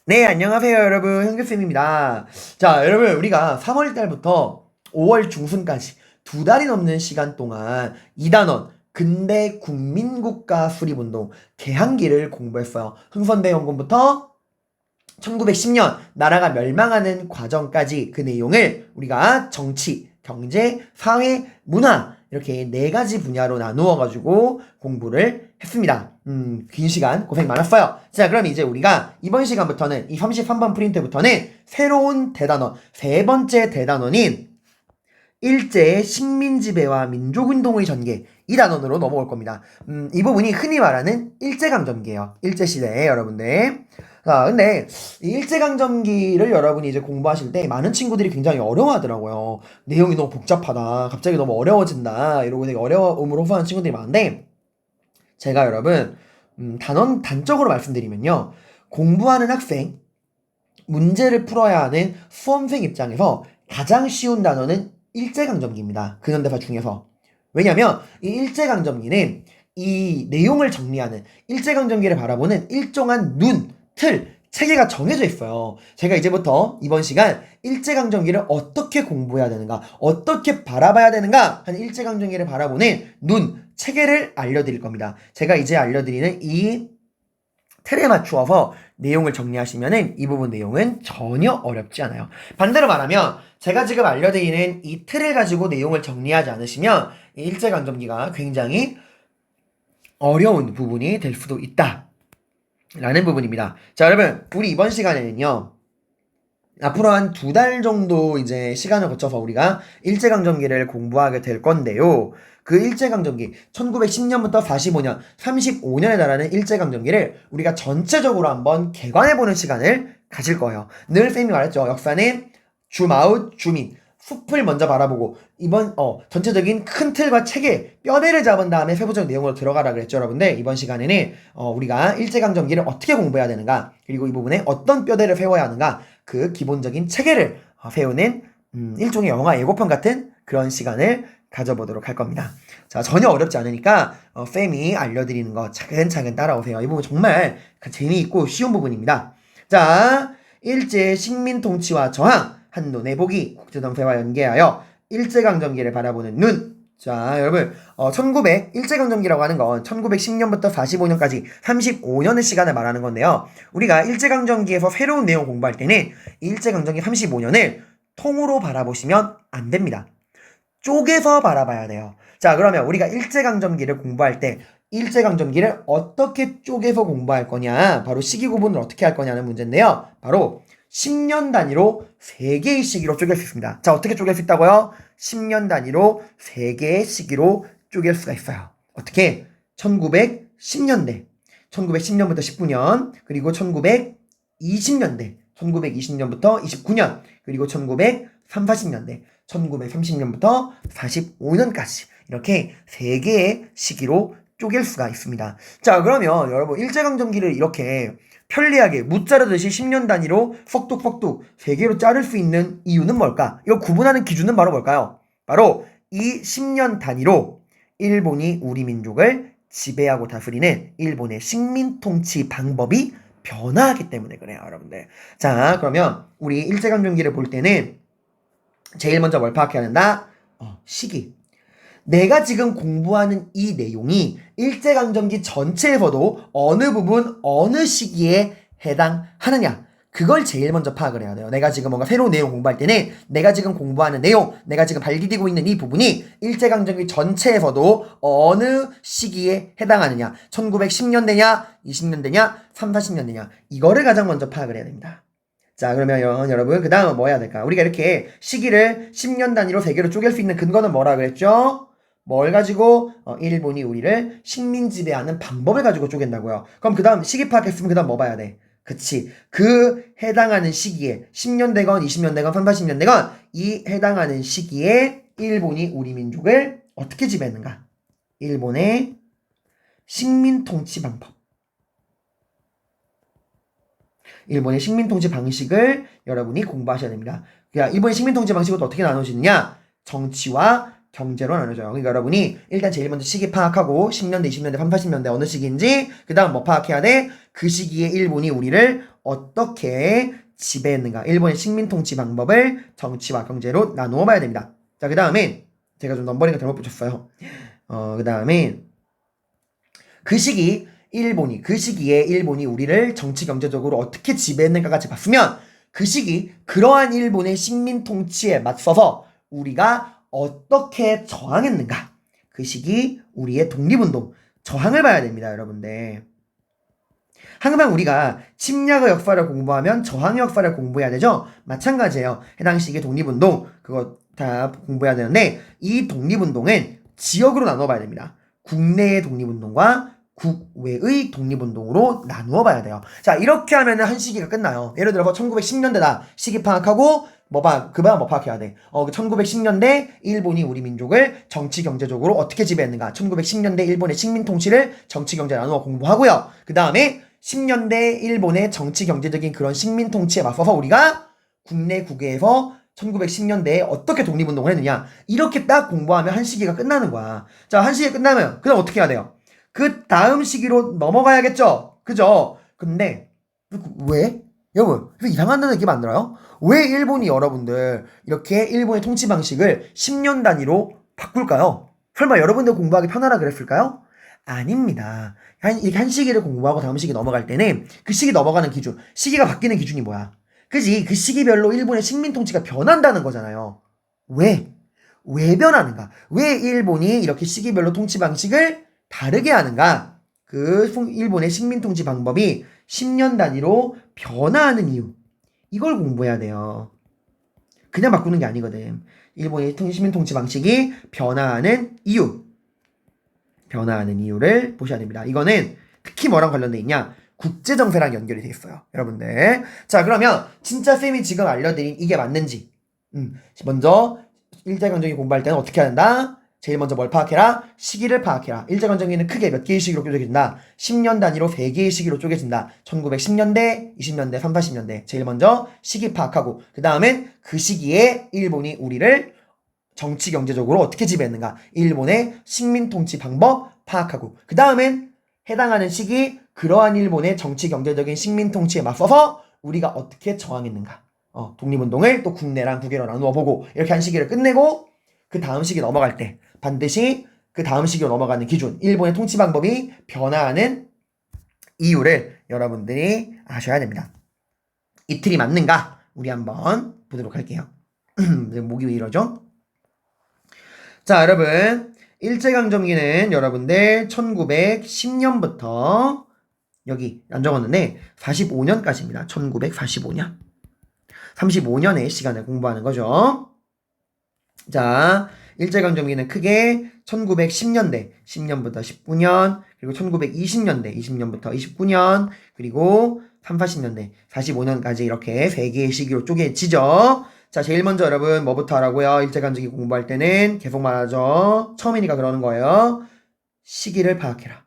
네, 안녕하세요, 여러분. 현규쌤입니다. 자, 여러분, 우리가 3월 달부터 5월 중순까지 두 달이 넘는 시간 동안 이단원 근대 국민국가 수립운동 개항기를 공부했어요. 흥선대 원군부터 1910년 나라가 멸망하는 과정까지 그 내용을 우리가 정치, 경제, 사회, 문화 이렇게 네 가지 분야로 나누어 가지고 공부를 했습니다. 긴 시간 고생 많았어요. 자, 그럼 이제 우리가 이번 시간부터는 이 33번 프린트부터는 새로운 대단원, 세 번째 대단원인 일제의 식민지배와 민족운동의 전개 이 단원으로 넘어올 겁니다. 이 부분이 흔히 말하는 일제강점기예요. 일제시대에 여러분들. 자, 근데 이 일제강점기를 여러분이 이제 공부하실 때 많은 친구들이 굉장히 어려워하더라고요. 내용이 너무 복잡하다. 갑자기 너무 어려워진다. 이러고 되게 어려움을 호소하는 친구들이 많은데 제가 여러분 단적으로 말씀드리면요. 공부하는 학생, 문제를 풀어야 하는 수험생 입장에서 가장 쉬운 단어는 일제강점기입니다. 근현대사 중에서. 왜냐면 이 일제강점기는 이 내용을 정리하는 일제강점기를 바라보는 일정한 틀, 체계가 정해져 있어요. 제가 이제부터 이번 시간 일제강점기를 어떻게 공부해야 되는가, 어떻게 바라봐야 되는가 하는 일제강점기를 바라보는 체계를 알려드릴 겁니다. 제가 이제 알려드리는 이 틀에 맞추어서 내용을 정리하시면은 이 부분 내용은 전혀 어렵지 않아요. 반대로 말하면 제가 지금 알려드리는 이 틀을 가지고 내용을 정리하지 않으시면 이 일제강점기가 굉장히 어려운 부분이 될 수도 있다. 라는 부분입니다. 자, 여러분, 우리 이번 시간에는요. 앞으로 한 두 달 정도 이제 시간을 거쳐서 우리가 일제강점기를 공부하게 될 건데요. 그 일제강점기, 1910년부터 45년, 35년에 달하는 일제강점기를 우리가 전체적으로 한번 개관해보는 시간을 가질 거예요. 늘 쌤이 말했죠. 역사는 줌아웃, 줌인. 숲을 먼저 바라보고 이번 전체적인 큰 틀과 체계 뼈대를 잡은 다음에 세부적 내용으로 들어가라 그랬죠. 여러분들 이번 시간에는 우리가 일제강점기를 어떻게 공부해야 되는가, 그리고 이 부분에 어떤 뼈대를 세워야 하는가, 그 기본적인 체계를 세우는 일종의 영화 예고편 같은 그런 시간을 가져보도록 할 겁니다. 자, 전혀 어렵지 않으니까 쌤이 알려드리는 거 차근차근 따라오세요. 이 부분 정말 재미있고 쉬운 부분입니다. 자, 일제 식민 통치와 저항 한눈에 보기 국제정세와 연계하여 일제강점기를 바라보는 눈. 자, 여러분, 일제강점기라고 하는 건 1910년부터 45년까지 35년의 시간을 말하는 건데요. 우리가 일제강점기에서 새로운 내용 공부할 때는 일제강점기 35년을 통으로 바라보시면 안 됩니다. 쪼개서 바라봐야 돼요. 자, 그러면 우리가 일제강점기를 공부할 때 일제강점기를 어떻게 쪼개서 공부할 거냐, 바로 시기 구분을 어떻게 할 거냐는 문제인데요. 바로 10년 단위로 3개의 시기로 쪼갤 수 있습니다. 자, 어떻게 쪼갤 수 있다고요? 10년 단위로 3개의 시기로 쪼갤 수가 있어요. 어떻게? 1910년대, 1910년부터 19년, 그리고 1920년대, 1920년부터 29년, 그리고 1930년대, 1930년부터 45년까지 이렇게 3개의 시기로 쪼갤 수가 있습니다. 자, 그러면 여러분 일제강점기를 이렇게 편리하게 무자르듯이 10년 단위로 퍽뚝퍽뚝 3개로 자를 수 있는 이유는 뭘까? 이거 구분하는 기준은 바로 뭘까요? 바로 이 10년 단위로 일본이 우리 민족을 지배하고 다스리는 일본의 식민 통치 방법이 변화하기 때문에 그래요, 여러분들. 자, 그러면 우리 일제강점기를 볼 때는 제일 먼저 뭘 파악해야 된다? 시기. 내가 지금 공부하는 이 내용이 일제강점기 전체에서도 어느 부분, 어느 시기에 해당하느냐. 그걸 제일 먼저 파악을 해야 돼요. 내가 지금 뭔가 새로운 내용 공부할 때는 내가 지금 공부하는 내용, 내가 지금 발디디고 있는 이 부분이 일제강점기 전체에서도 어느 시기에 해당하느냐. 1910년대냐, 20년대냐, 3, 40년대냐. 이거를 가장 먼저 파악을 해야 됩니다. 자, 그러면 여러분 그 다음은 뭐 해야 될까? 우리가 이렇게 시기를 10년 단위로 3개로 쪼갤 수 있는 근거는 뭐라 그랬죠? 뭘 가지고? 일본이 우리를 식민 지배하는 방법을 가지고 쪼갠다고요. 그럼 그 다음 시기 파악했으면 그 다음 뭐 봐야 돼? 그치. 그 해당하는 시기에 10년대건 20년대건 3, 40년대건 이 해당하는 시기에 일본이 우리 민족을 어떻게 지배했는가? 일본의 식민 통치 방법. 일본의 식민통치 방식을 여러분이 공부하셔야 됩니다. 그러니까 일본의 식민통치 방식은 어떻게 나눠지느냐? 정치와 경제로 나눠져요. 그러니까 여러분이 일단 제일 먼저 시기 파악하고 10년대, 20년대, 30, 40년대 어느 시기인지 그 다음 뭐 파악해야 돼? 그 시기에 일본이 우리를 어떻게 지배했는가. 일본의 식민 통치 방법을 정치와 경제로 나누어 봐야 됩니다. 자, 그 다음에 제가 좀 넘버링을 잘못 붙였어요. 그 다음에 그 시기에 일본이 우리를 정치 경제적으로 어떻게 지배했는가 같이 봤으면 그 시기 그러한 일본의 식민 통치에 맞서서 우리가 어떻게 저항했는가. 그 시기 우리의 독립운동 저항을 봐야 됩니다, 여러분들. 항상 우리가 침략의 역사를 공부하면 저항의 역사를 공부해야 되죠. 마찬가지예요. 해당 시기의 독립운동 그거 다 공부해야 되는데 이 독립운동은 지역으로 나눠봐야 됩니다. 국내의 독립운동과 국외의 독립운동으로 나누어 봐야 돼요. 자, 이렇게 하면은 한 시기가 끝나요. 예를 들어서 1910년대다 시기 파악하고 그다음 뭐 파악해야 돼? 1910년대 일본이 우리 민족을 정치 경제적으로 어떻게 지배했는가? 1910년대 일본의 식민 통치를 정치 경제 나누어 공부하고요. 그 다음에 10년대 일본의 정치 경제적인 그런 식민 통치에 맞서서 우리가 국내 국외에서 1910년대에 어떻게 독립운동을 했느냐. 이렇게 딱 공부하면 한 시기가 끝나는 거야. 자, 한 시기 끝나면 그다음 어떻게 해야 돼요? 그 다음 시기로 넘어가야겠죠? 그죠? 근데 왜? 여러분, 이상한 느낌 안 들어요? 왜 일본이 여러분들 이렇게 일본의 통치 방식을 10년 단위로 바꿀까요? 설마 여러분들 공부하기 편하라 그랬을까요? 아닙니다. 이렇게 한 시기를 공부하고 다음 시기 넘어갈 때는 그 시기 넘어가는 기준, 시기가 바뀌는 기준이 뭐야? 그지? 그 시기별로 일본의 식민 통치가 변한다는 거잖아요. 왜? 왜 변하는가? 왜 일본이 이렇게 시기별로 통치 방식을 다르게 하는가? 그 일본의 식민 통치 방법이 10년 단위로 변화하는 이유. 이걸 공부해야 돼요. 그냥 바꾸는 게 아니거든. 일본의 식민 통치 방식이 변화하는 이유. 변화하는 이유를 보셔야 됩니다. 이거는 특히 뭐랑 관련돼 있냐? 국제정세랑 연결이 돼 있어요. 여러분들. 자, 그러면 진짜 쌤이 지금 알려드린 이게 맞는지. 먼저 일제강점기 공부할 때는 어떻게 한다? 제일 먼저 뭘 파악해라? 시기를 파악해라. 일제강점기는 크게 몇 개의 시기로 쪼개진다? 10년 단위로 3개의 시기로 쪼개진다. 1910년대, 20년대, 30, 40년대. 제일 먼저 시기 파악하고 그 다음엔 그 시기에 일본이 우리를 정치 경제적으로 어떻게 지배했는가? 일본의 식민 통치 방법 파악하고 그 다음엔 해당하는 시기 그러한 일본의 정치 경제적인 식민 통치에 맞서서 우리가 어떻게 저항했는가? 독립운동을 또 국내랑 국외로 나누어 보고 이렇게 한 시기를 끝내고 그 다음 시기 넘어갈 때 반드시 그 다음 시기로 넘어가는 기준, 일본의 통치 방법이 변화하는 이유를 여러분들이 아셔야 됩니다. 이틀이 맞는가? 우리 한번 보도록 할게요. 목이 왜 이러죠? 자, 여러분 일제강점기는 여러분들 1910년부터 여기 안 적었는데 45년까지입니다. 1945년 35년의 시간을 공부하는 거죠. 자, 일제강점기는 크게 1910년대 10년부터 19년 그리고 1920년대 20년부터 29년 그리고 30, 40년대 45년까지 이렇게 3개의 시기로 쪼개지죠. 자, 제일 먼저 여러분 뭐부터 하라고요? 일제강점기 공부할 때는 계속 말하죠. 처음이니까 그러는 거예요. 시기를 파악해라.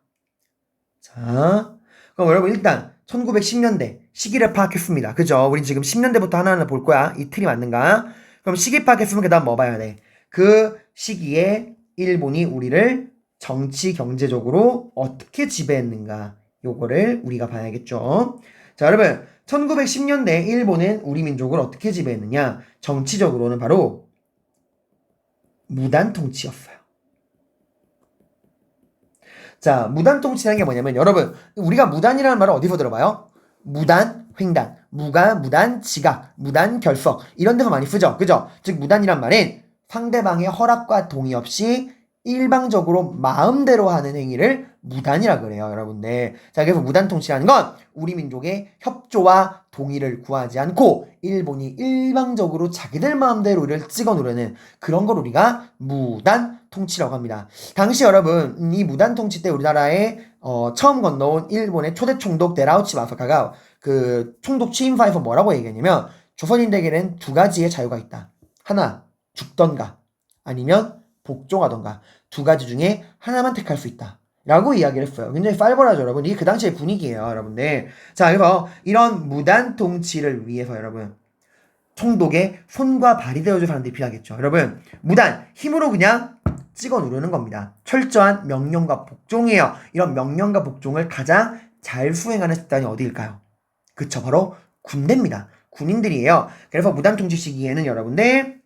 자, 그럼 여러분 일단 1910년대 시기를 파악했습니다. 그죠? 우리 지금 10년대부터 하나하나 볼 거야. 이틀이 맞는가? 그럼 시기 파악했으면 그 다음 뭐 봐야 돼? 그 시기에 일본이 우리를 정치 경제적으로 어떻게 지배했는가? 요거를 우리가 봐야겠죠. 자, 여러분 1910년대 일본은 우리 민족을 어떻게 지배했느냐? 정치적으로는 바로 무단 통치였어요. 자, 무단 통치라는 게 뭐냐면 여러분 우리가 무단이라는 말을 어디서 들어봐요? 무단 횡단, 무단 지각, 무단 결석 이런 데서 많이 쓰죠. 그죠? 즉 무단이란 말은 상대방의 허락과 동의 없이 일방적으로 마음대로 하는 행위를 무단이라 그래요, 여러분들. 자, 그래서 무단 통치라는 건 우리 민족의 협조와 동의를 구하지 않고 일본이 일방적으로 자기들 마음대로 우리를 찍어 누르는 그런 걸 우리가 무단 통치라고 합니다. 당시 여러분 이 무단 통치 때 우리나라에 처음 건너온 일본의 초대 총독 데라우치 마사카가 그 총독 취임사에서 뭐라고 얘기했냐면 조선인들에게는 두 가지의 자유가 있다. 하나, 죽던가 아니면 복종하던가 두 가지 중에 하나만 택할 수 있다. 라고 이야기를 했어요. 굉장히 살벌하죠, 여러분. 이게 그 당시의 분위기예요, 여러분들. 자, 그래서 이런 무단 통치를 위해서 여러분 총독의 손과 발이 되어줄 사람들이 필요하겠죠. 여러분, 무단, 힘으로 그냥 찍어 누르는 겁니다. 철저한 명령과 복종이에요. 이런 명령과 복종을 가장 잘 수행하는 집단이 어디일까요? 그쵸, 바로 군대입니다. 군인들이에요. 그래서 무단통치 시기에는 여러분들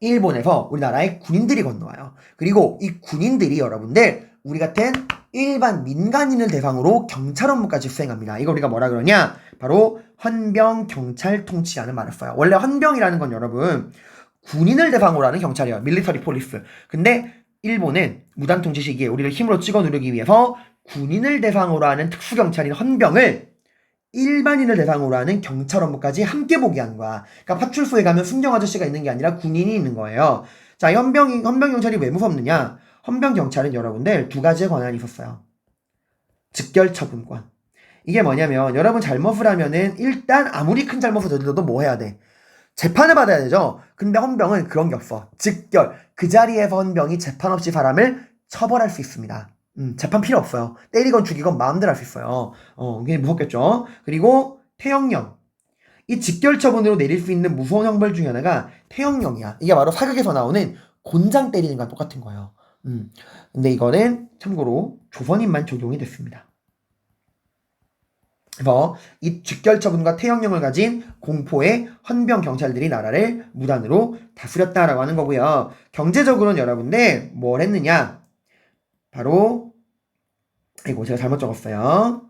일본에서 우리나라에 군인들이 건너와요. 그리고 이 군인들이 여러분들 우리 같은 일반 민간인을 대상으로 경찰 업무까지 수행합니다. 이거 우리가 뭐라 그러냐? 바로 헌병 경찰 통치라는 말을 써요. 원래 헌병이라는 건 여러분 군인을 대상으로 하는 경찰이에요. 밀리터리 폴리스. 근데 일본은 무단통치 시기에 우리를 힘으로 찍어 누르기 위해서 군인을 대상으로 하는 특수경찰인 헌병을 일반인을 대상으로 하는 경찰 업무까지 함께 보게 하는 거야. 그러니까 파출소에 가면 순경 아저씨가 있는 게 아니라 군인이 있는 거예요. 자, 헌병경찰이 왜 무섭느냐? 헌병경찰은 여러분들 두 가지의 권한이 있었어요. 즉결처분권. 이게 뭐냐면 여러분 잘못을 하면은 일단 아무리 큰 잘못을 저질러도 뭐 해야 돼? 재판을 받아야 되죠. 근데 헌병은 그런 게 없어. 즉결. 그 자리에서 헌병이 재판 없이 사람을 처벌할 수 있습니다. 재판 필요 없어요. 때리건 죽이건 마음대로 할 수 있어요. 굉장히 무섭겠죠. 그리고 태형령. 이 직결처분으로 내릴 수 있는 무서운 형벌 중에 하나가 태형령이야. 이게 바로 사극에서 나오는 곤장 때리는 거랑 똑같은 거예요. 근데 이거는 참고로 조선인만 적용이 됐습니다. 그래서 이 직결처분과 태형령을 가진 공포의 헌병 경찰들이 나라를 무단으로 다스렸다라고 하는 거고요. 경제적으로는 여러분들 뭘 했느냐? 바로 이거 제가 잘못 적었어요.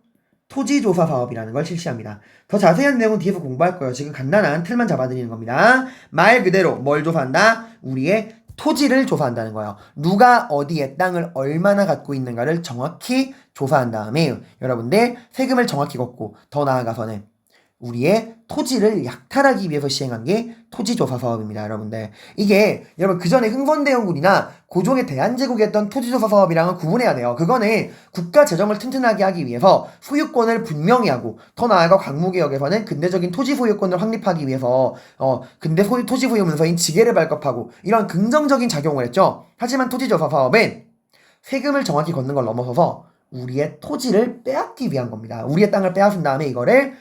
토지조사 사업이라는 걸 실시합니다. 더 자세한 내용은 뒤에서 공부할 거예요. 지금 간단한 틀만 잡아드리는 겁니다. 말 그대로 뭘 조사한다? 우리의 토지를 조사한다는 거예요. 누가 어디에 땅을 얼마나 갖고 있는가를 정확히 조사한 다음에 여러분들 세금을 정확히 걷고 더 나아가서는 우리의 토지를 약탈하기 위해서 시행한 게 토지조사 사업입니다. 여러분들 이게 여러분 그전에 흥선대원군이나 고종의 대한제국에 했던 토지조사 사업이랑은 구분해야 돼요. 그거는 국가 재정을 튼튼하게 하기 위해서 소유권을 분명히 하고 더 나아가 광무개혁에서는 근대적인 토지 소유권을 확립하기 위해서 근대 토지 소유 문서인 지계를 발급하고 이런 긍정적인 작용을 했죠. 하지만 토지조사 사업은 세금을 정확히 걷는 걸 넘어서서 우리의 토지를 빼앗기 위한 겁니다. 우리의 땅을 빼앗은 다음에 이거를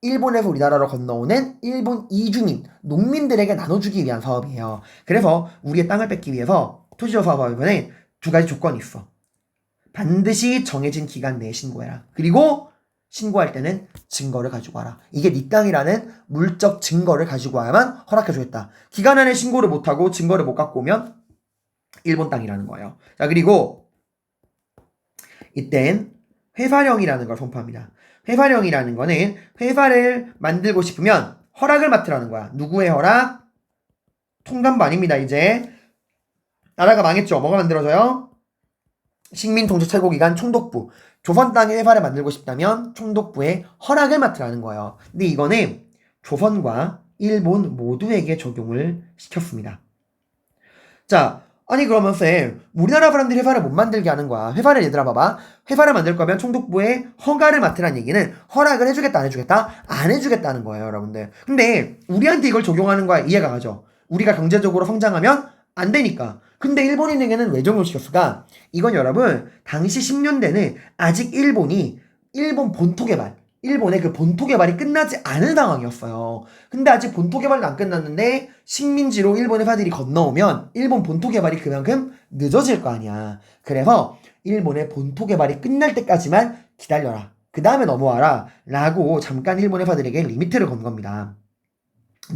일본에서 우리나라로 건너오는 일본 이주민, 농민들에게 나눠주기 위한 사업이에요. 그래서 우리의 땅을 뺏기 위해서 토지조사 사업에는 두 가지 조건이 있어. 반드시 정해진 기간 내에 신고해라. 그리고 신고할 때는 증거를 가지고 와라. 이게 네 땅이라는 물적 증거를 가지고 와야만 허락해주겠다. 기간 안에 신고를 못하고 증거를 못 갖고 오면 일본 땅이라는 거예요. 자, 그리고 이땐 회사령이라는 걸 선포합니다. 회사령이라는 거는 회사를 만들고 싶으면 허락을 맡으라는 거야. 누구의 허락? 통감부 아닙니다. 이제 나라가 망했죠. 뭐가 만들어져요? 식민통치 최고기관 총독부. 조선 땅에 회사를 만들고 싶다면 총독부의 허락을 맡으라는 거예요. 근데 이거는 조선과 일본 모두에게 적용을 시켰습니다. 자, 아니 그러면 쌤 우리나라 사람들이 회사를 못 만들게 하는 거야. 회사를 얘들아 봐봐. 회사를 만들 거면 총독부에 허가를 맡으라는 얘기는 허락을 해주겠다 안 해주겠다? 안 해주겠다는 거예요 여러분들. 근데 우리한테 이걸 적용하는 거야. 이해가 가죠. 우리가 경제적으로 성장하면 안 되니까. 근데 일본인에게는 왜 적용시켰을까? 이건 여러분 당시 10년대는 아직 일본 본토 개발 일본의 그 본토 개발이 끝나지 않은 상황이었어요. 근데 아직 본토 개발은 안 끝났는데 식민지로 일본 회사들이 건너오면 일본 본토 개발이 그만큼 늦어질 거 아니야. 그래서 일본의 본토 개발이 끝날 때까지만 기다려라. 그 다음에 넘어와라. 라고 잠깐 일본 회사들에게 리미트를 건 겁니다.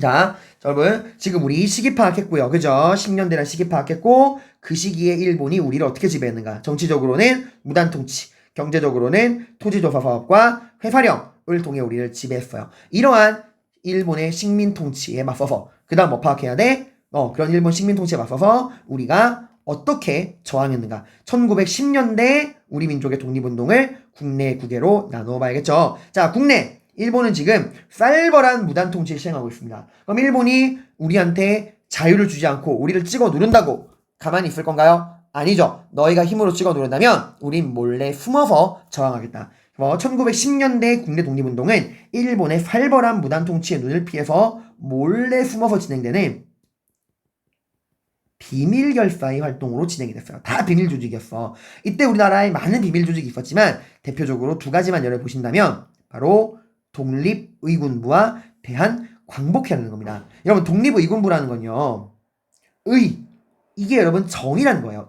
자, 여러분 지금 우리 시기 파악했고요. 그죠? 10년대란 시기 파악했고 그 시기에 일본이 우리를 어떻게 지배했는가. 정치적으로는 무단통치, 경제적으로는 토지조사 사업과 회사령을 통해 우리를 지배했어요. 이러한 일본의 식민 통치에 맞서서 그 다음 뭐 파악해야 돼? 그런 일본 식민 통치에 맞서서 우리가 어떻게 저항했는가. 1910년대 우리 민족의 독립운동을 국내 국외로 나누어 봐야겠죠. 자, 국내 일본은 지금 살벌한 무단 통치를 시행하고 있습니다. 그럼 일본이 우리한테 자유를 주지 않고 우리를 찍어 누른다고 가만히 있을 건가요? 아니죠. 너희가 힘으로 찍어 누른다면 우린 몰래 숨어서 저항하겠다. 1910년대 국내 독립운동은 일본의 살벌한 무단 통치의 눈을 피해서 몰래 숨어서 진행되는 비밀 결사의 활동으로 진행이 됐어요. 다 비밀 조직이었어. 이때 우리나라에 많은 비밀 조직이 있었지만 대표적으로 두 가지만 예를 보신다면 바로 독립의군부와 대한광복회라는 겁니다. 여러분 독립의군부라는 건요. 이게 여러분 정의라는 거예요.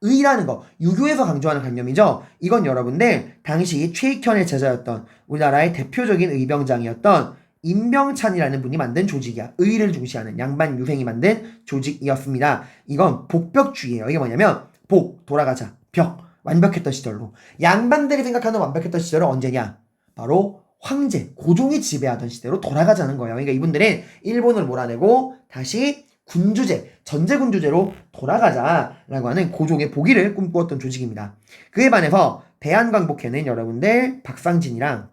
의라는 거, 유교에서 강조하는 관념이죠. 이건 여러분들 당시 최익현의 제자였던 우리나라의 대표적인 의병장이었던 임병찬이라는 분이 만든 조직이야. 의를 중시하는 양반 유생이 만든 조직이었습니다. 이건 복벽주의예요. 이게 뭐냐면 복, 돌아가자, 벽, 완벽했던 시절로. 양반들이 생각하는 완벽했던 시절은 언제냐? 바로 황제, 고종이 지배하던 시대로 돌아가자는 거예요. 그러니까 이분들은 일본을 몰아내고 다시 군주제, 전제군주제로 돌아가자라고 하는 고종의 복위를 꿈꾸었던 조직입니다. 그에 반해서 대한광복회는 여러분들 박상진이랑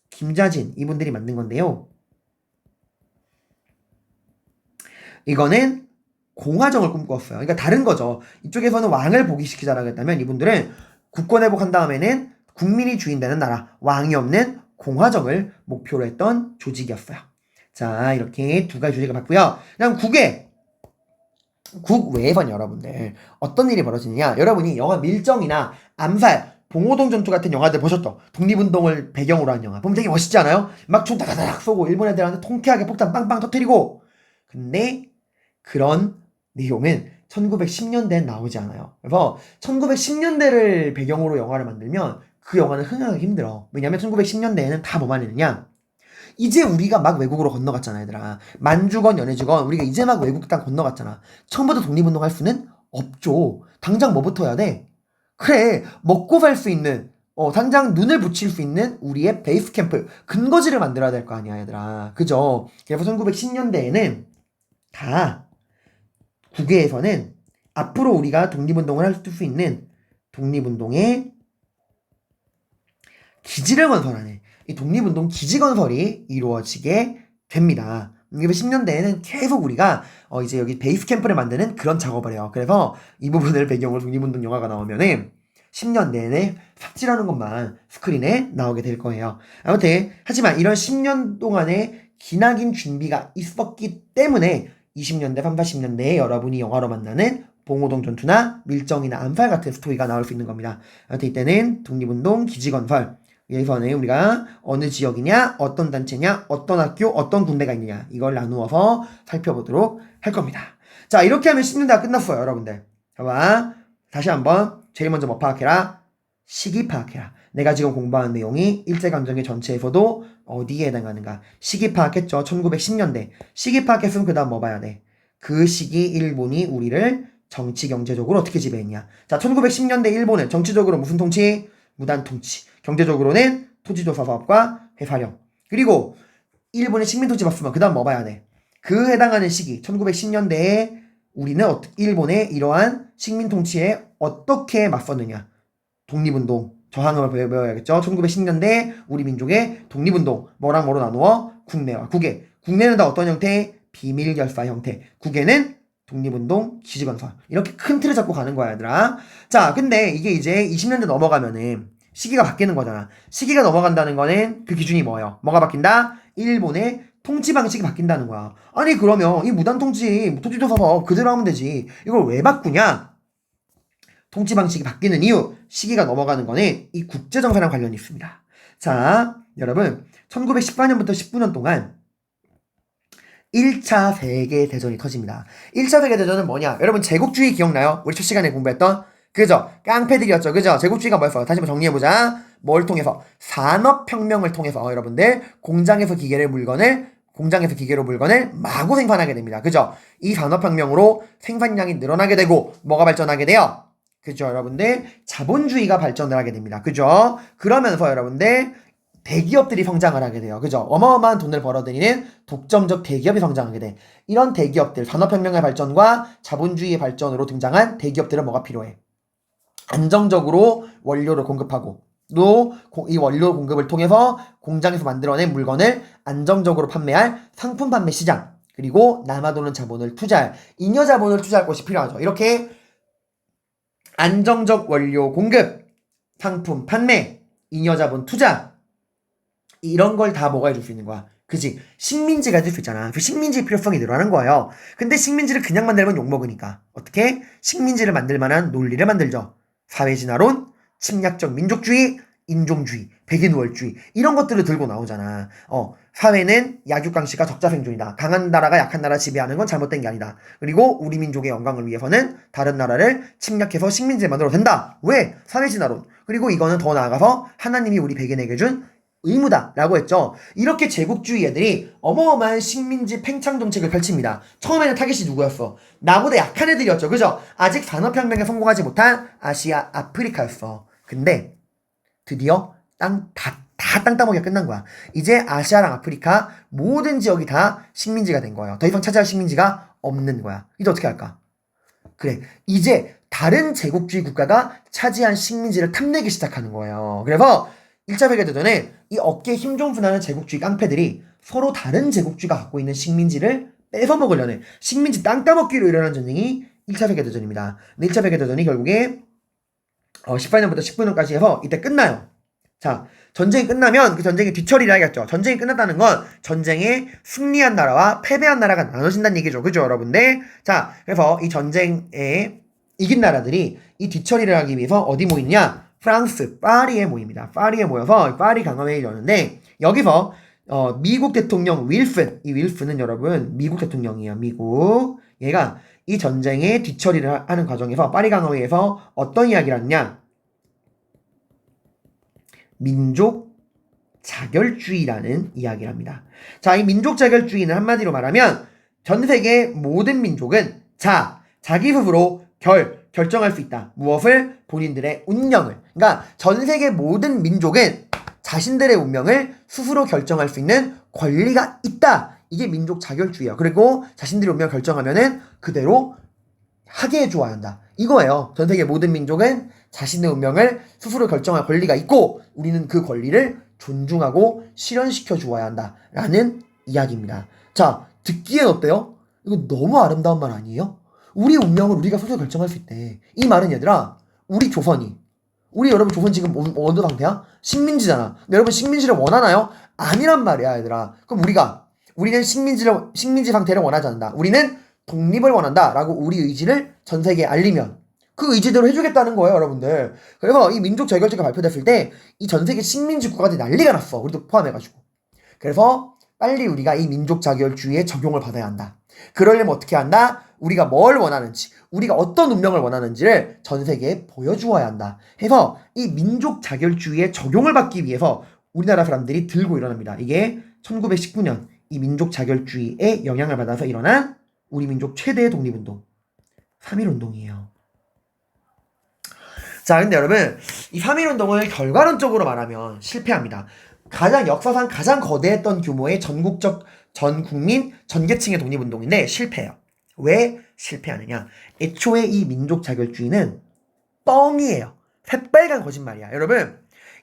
김자진 이분들이 만든 건데요. 이거는 공화정을 꿈꾸었어요. 그러니까 다른 거죠. 이쪽에서는 왕을 복위시키자라고 했다면 이분들은 국권 회복한 다음에는 국민이 주인되는 나라, 왕이 없는 공화정을 목표로 했던 조직이었어요. 자, 이렇게 두 가지 조직을 봤고요. 그다음 국외에선 여러분들 어떤 일이 벌어지느냐? 여러분이 영화 밀정이나 암살, 봉오동 전투 같은 영화들 보셨죠? 독립운동을 배경으로 한 영화. 보면 되게 멋있지 않아요? 막 총 다다닥 쏘고 일본 애들한테 통쾌하게 폭탄 빵빵 터뜨리고. 근데 그런 내용은 1910년대엔 나오지 않아요. 그래서 1910년대를 배경으로 영화를 만들면 그 영화는 흥하기 힘들어. 왜냐면 1910년대에는 다 뭐만 했느냐? 이제 우리가 막 외국으로 건너갔잖아, 얘들아. 만주건 연해주건 우리가 이제 막 외국 땅 건너갔잖아. 처음부터 독립운동 할 수는 없죠. 당장 뭐부터 해야 돼? 그래, 먹고 살 수 있는, 당장 눈을 붙일 수 있는 우리의 베이스 캠프, 근거지를 만들어야 될 거 아니야, 얘들아. 그죠? 그래서 1910년대에는 다 국외에서는 앞으로 우리가 독립운동을 할 수 있는 독립운동의 기지를 건설하는 이 독립운동 기지 건설이 이루어지게 됩니다. 그래서 10년대에는 계속 우리가 이제 여기 베이스 캠프를 만드는 그런 작업을 해요. 그래서 이 부분을 배경으로 독립운동 영화가 나오면은 10년 내내 삽질하는 것만 스크린에 나오게 될 거예요. 아무튼 하지만 이런 10년 동안의 기나긴 준비가 있었기 때문에 20년대, 30, 40년대에 여러분이 영화로 만나는 봉오동 전투나 밀정이나 암살 같은 스토리가 나올 수 있는 겁니다. 아무튼 이때는 독립운동 기지건설, 여기서는 우리가 어느 지역이냐, 어떤 단체냐, 어떤 학교, 어떤 군대가 있느냐 이걸 나누어서 살펴보도록 할 겁니다. 자, 이렇게 하면 10년대가 끝났어요, 여러분들. 봐봐. 다시 한번 제일 먼저 뭐 파악해라? 시기 파악해라. 내가 지금 공부하는 내용이 일제강점기 전체에서도 어디에 해당하는가? 시기 파악했죠. 1910년대. 시기 파악했으면 그 다음 뭐 봐야 돼? 그 시기 일본이 우리를 정치, 경제적으로 어떻게 지배했냐? 자, 1910년대 일본은 정치적으로 무슨 통치? 무단 통치. 경제적으로는 토지조사 사업과 회사령. 그리고 일본의 식민 통치 받으면 그 다음 뭐 봐야 돼? 그 해당하는 시기 1910년대에 우리는 일본의 이러한 식민 통치에 어떻게 맞섰느냐? 독립운동 저항을 배워야겠죠. 1910년대 우리 민족의 독립운동 뭐랑 뭐로 나누어? 국내와 국외. 국내는 다 어떤 형태? 비밀결사 형태. 국외는 독립운동 기지건설. 이렇게 큰 틀을 잡고 가는 거야, 얘들아. 자, 근데 이게 이제 20년대 넘어가면은 시기가 바뀌는 거잖아. 시기가 넘어간다는 거는 그 기준이 뭐예요? 뭐가 바뀐다? 일본의 통치 방식이 바뀐다는 거야. 아니 그러면 이 무단 통치, 토지조사 사업 그대로 하면 되지. 이걸 왜 바꾸냐? 통치 방식이 바뀌는 이유, 시기가 넘어가는 거는 이 국제정세랑 관련이 있습니다. 자, 여러분 1918년부터 19년 동안 1차 세계대전이 터집니다. 1차 세계대전은 뭐냐? 여러분 제국주의 기억나요? 우리 첫 시간에 공부했던 그죠? 깡패들이었죠. 그죠? 제국주의가 뭐였어? 다시 한번 정리해보자. 뭘 통해서? 산업혁명을 통해서 여러분들 공장에서 기계로 물건을 마구 생산하게 됩니다. 그죠? 이 산업혁명으로 생산량이 늘어나게 되고 뭐가 발전하게 돼요? 그죠? 여러분들 자본주의가 발전을 하게 됩니다. 그죠? 그러면서 여러분들 대기업들이 성장을 하게 돼요. 그죠? 어마어마한 돈을 벌어들이는 독점적 대기업이 성장하게 돼. 이런 대기업들, 산업혁명의 발전과 자본주의의 발전으로 등장한 대기업들은 뭐가 필요해? 안정적으로 원료를 공급하고 또 이 원료 공급을 통해서 공장에서 만들어낸 물건을 안정적으로 판매할 상품 판매 시장, 그리고 남아도는 자본을 투자할 잉여 자본을 투자할 것이 필요하죠. 이렇게 안정적 원료 공급, 상품 판매, 잉여 자본 투자, 이런 걸 다 뭐가 해줄 수 있는 거야? 그지? 식민지가 해줄 수 있잖아. 그 식민지의 필요성이 늘어나는 거예요. 근데 식민지를 그냥 만들면 욕먹으니까 어떻게? 식민지를 만들 만한 논리를 만들죠. 사회진화론, 침략적 민족주의, 인종주의, 백인우월주의 이런 것들을 들고 나오잖아. 사회는 약육강식과 적자생존이다. 강한 나라가 약한 나라 지배하는 건 잘못된 게 아니다. 그리고 우리 민족의 영광을 위해서는 다른 나라를 침략해서 식민지를 만들어도 된다. 왜? 사회진화론. 그리고 이거는 더 나아가서 하나님이 우리 백인에게 준 의무다 라고 했죠. 이렇게 제국주의 애들이 어마어마한 식민지 팽창 정책을 펼칩니다. 처음에는 타겟이 누구였어? 나보다 약한 애들이었죠. 그죠? 아직 산업혁명에 성공하지 못한 아시아, 아프리카였어. 근데 드디어 땅 따먹기가 끝난 거야. 이제 아시아랑 아프리카 모든 지역이 다 식민지가 된 거예요. 더 이상 차지할 식민지가 없는 거야. 이제 어떻게 할까? 그래, 이제 다른 제국주의 국가가 차지한 식민지를 탐내기 시작하는 거예요. 그래서 1차 세계대전에 이 어깨에 힘 좀 분하는 제국주의 깡패들이 서로 다른 제국주의가 갖고 있는 식민지를 뺏어 먹으려는 식민지 땅 따먹기로 일어난 전쟁이 1차 세계대전입니다. 근데 1차 세계대전이 결국에 18년부터 19년까지 해서 이때 끝나요. 자, 전쟁이 끝나면 그 전쟁의 뒤처리를 하겠죠. 전쟁이 끝났다는 건 전쟁에 승리한 나라와 패배한 나라가 나눠진다는 얘기죠. 그죠, 여러분들? 자, 그래서 이 전쟁에 이긴 나라들이 이 뒤처리를 하기 위해서 어디 모이느냐? 프랑스, 파리에 모입니다. 파리에 모여서 파리 강화회의를 여는데 여기서 미국 대통령 윌슨, 이 윌슨은 여러분 미국 대통령이에요. 미국. 얘가 이 전쟁의 뒤처리를 하는 과정에서 파리 강화회의에서 어떤 이야기를 하느냐? 민족 자결주의라는 이야기를 합니다. 자, 이 민족 자결주의는 한마디로 말하면 전 세계 모든 민족은 자기 스스로 결정할 수 있다. 무엇을? 본인들의 운명을. 그러니까 전 세계 모든 민족은 자신들의 운명을 스스로 결정할 수 있는 권리가 있다. 이게 민족 자결주의야. 그리고 자신들의 운명을 결정하면은 그대로 하게 해주어야 한다. 이거예요. 전 세계 모든 민족은 자신의 운명을 스스로 결정할 권리가 있고 우리는 그 권리를 존중하고 실현시켜 주어야 한다. 라는 이야기입니다. 자, 듣기엔 어때요? 이거 너무 아름다운 말 아니에요? 우리 운명을 우리가 스스로 결정할 수 있대. 이 말은 얘들아, 우리 여러분 조선 지금 어느 상태야? 식민지잖아. 근데 여러분 식민지를 원하나요? 아니란 말이야, 얘들아. 그럼 우리는 식민지 상태를 원하지 않는다. 우리는 독립을 원한다. 라고 우리 의지를 전 세계에 알리면 그 의지대로 해주겠다는 거예요, 여러분들. 그래서 이 민족 자결제가 발표됐을 때 이 전 세계 식민지 국가들이 난리가 났어. 우리도 포함해가지고. 그래서 빨리 우리가 이 민족 자결주의에 적용을 받아야 한다. 그러려면 어떻게 한다? 우리가 뭘 원하는지, 우리가 어떤 운명을 원하는지를 전 세계에 보여주어야 한다. 해서 이 민족 자결주의에 적용을 받기 위해서 우리나라 사람들이 들고 일어납니다. 이게 1919년 이 민족 자결주의에 영향을 받아서 일어난 우리 민족 최대의 독립운동 3.1운동이에요. 자, 근데 여러분 이 3.1운동을 결과론적으로 말하면 실패합니다. 역사상 가장 거대했던 규모의 전국적 전국민 전계층의 독립운동인데 실패해요. 왜 실패하느냐? 애초에 이 민족 자결주의는 뻥이에요. 새빨간 거짓말이야. 여러분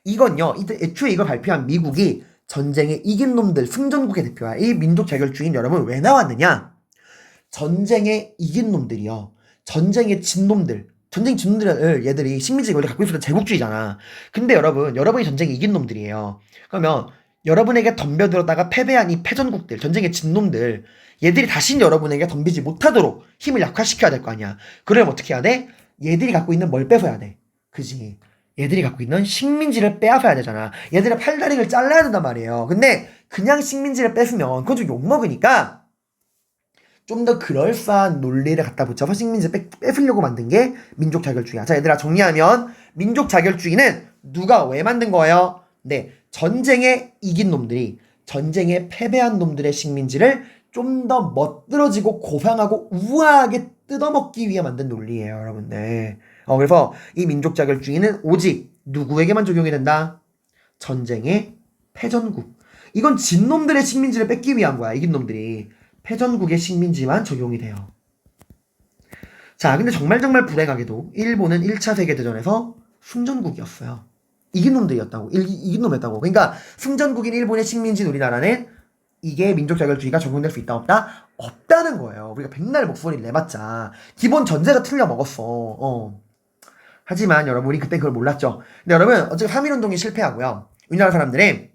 이건요, 애초에 이걸 발표한 미국이 전쟁에 이긴 놈들 승전국의 대표야. 이 민족 자결주의는 여러분 왜 나왔느냐? 전쟁에 이긴 놈들이요, 전쟁에 진 놈들, 얘들이 식민지 원래 갖고 있었던 제국주의잖아. 근데 여러분이 전쟁에 이긴 놈들이에요. 그러면 여러분에게 덤벼들었다가 패배한 이 패전국들, 전쟁에 진 놈들, 얘들이 다시는 여러분에게 덤비지 못하도록 힘을 약화시켜야 될 거 아니야. 그러면 어떻게 해야 돼? 얘들이 갖고 있는 뭘 뺏어야 돼. 그지? 얘들이 갖고 있는 식민지를 빼앗아야 되잖아. 얘들의 팔다리를 잘라야 된단 말이에요. 근데 그냥 식민지를 뺏으면 그건 좀 욕먹으니까 좀 더 그럴싸한 논리를 갖다 붙여서 식민지를 뺏으려고 만든 게 민족 자결주의야. 자, 얘들아 정리하면 민족 자결주의는 누가 왜 만든 거예요? 네, 전쟁에 이긴 놈들이 전쟁에 패배한 놈들의 식민지를 좀 더 멋들어지고 고상하고 우아하게 뜯어먹기 위해 만든 논리예요, 여러분들. 그래서 이 민족 자결주의는 오직 누구에게만 적용이 된다? 전쟁의 패전국. 이건 진 놈들의 식민지를 뺏기 위한 거야. 이긴 놈들이. 패전국의 식민지만 적용이 돼요. 자, 근데 정말 불행하게도 일본은 1차 세계대전에서 승전국이었어요. 이긴 놈들이었다고. 이긴 놈이었다고. 그러니까 승전국인 일본의 식민지인 우리나라는 이게 민족 자결주의가 적용될 수 있다 없다? 없다는 거예요. 우리가 백날 목소리를 내봤자 기본 전제가 틀려 먹었어. 하지만 여러분 우리 그때 그걸 몰랐죠. 근데 여러분 어차피 3.1운동이 실패하고요, 우리나라 사람들이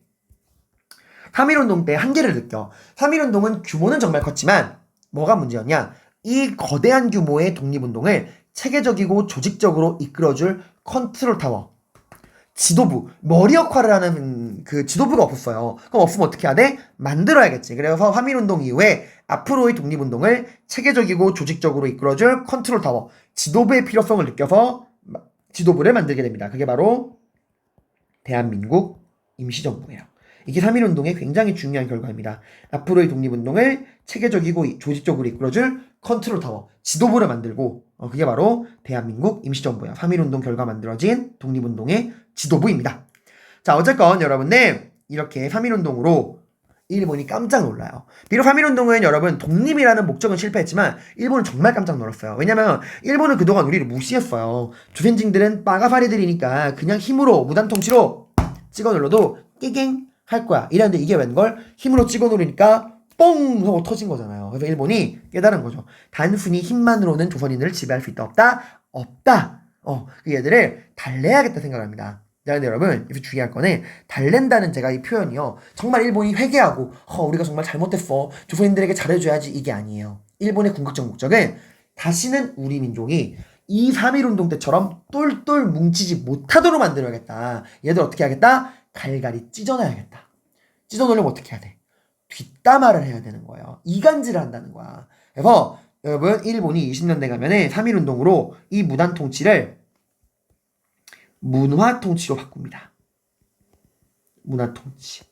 3.1운동 때 한계를 느껴. 3.1운동은 규모는 정말 컸지만 뭐가 문제였냐? 이 거대한 규모의 독립운동을 체계적이고 조직적으로 이끌어줄 컨트롤 타워, 지도부, 머리 역할을 하는 그 지도부가 없었어요. 그럼 없으면 어떻게 해야 돼? 만들어야겠지. 그래서 화민운동 이후에 앞으로의 독립운동을 체계적이고 조직적으로 이끌어줄 컨트롤 타워, 지도부의 필요성을 느껴서 지도부를 만들게 됩니다. 그게 바로 대한민국 임시정부예요. 이게 3.1운동의 굉장히 중요한 결과입니다. 앞으로의 독립운동을 체계적이고 조직적으로 이끌어줄 컨트롤 타워, 지도부를 만들고 그게 바로 대한민국 임시정부예요. 3.1운동 결과 만들어진 독립운동의 지도부입니다. 자, 어쨌건 여러분들 이렇게 3.1운동으로 일본이 깜짝 놀라요. 비록 3.1운동은 여러분 독립이라는 목적은 실패했지만 일본은 정말 깜짝 놀랐어요. 왜냐면 일본은 그동안 우리를 무시했어요. 조선진들은 빠가파리들이니까 그냥 힘으로 무단통치로 찍어 눌러도 깨갱 할 거야. 이랬는데 이게 웬걸? 힘으로 찍어 누르니까 뽕 하고 터진 거잖아요. 그래서 일본이 깨달은 거죠. 단순히 힘만으로는 조선인을 지배할 수 있다 없다? 없다. 그 얘들을 달래야겠다 생각합니다. 자, 근데 여러분 여기서 주의할 거는 달랜다는 제가 이 표현이요. 정말 일본이 회개하고 우리가 정말 잘못했어. 조선인들에게 잘해줘야지 이게 아니에요. 일본의 궁극적 목적은 다시는 우리 민족이 이 3.1운동 때처럼 똘똘 뭉치지 못하도록 만들어야겠다. 얘들 어떻게 하겠다? 갈갈이 찢어놔야겠다. 찢어놓으려면 어떻게 해야 돼? 뒷담화를 해야 되는 거예요. 이간질을 한다는 거야. 그래서 여러분 일본이 20년대 가면은 3.1운동으로 이 무단 통치를 문화 통치로 바꿉니다. 문화 통치.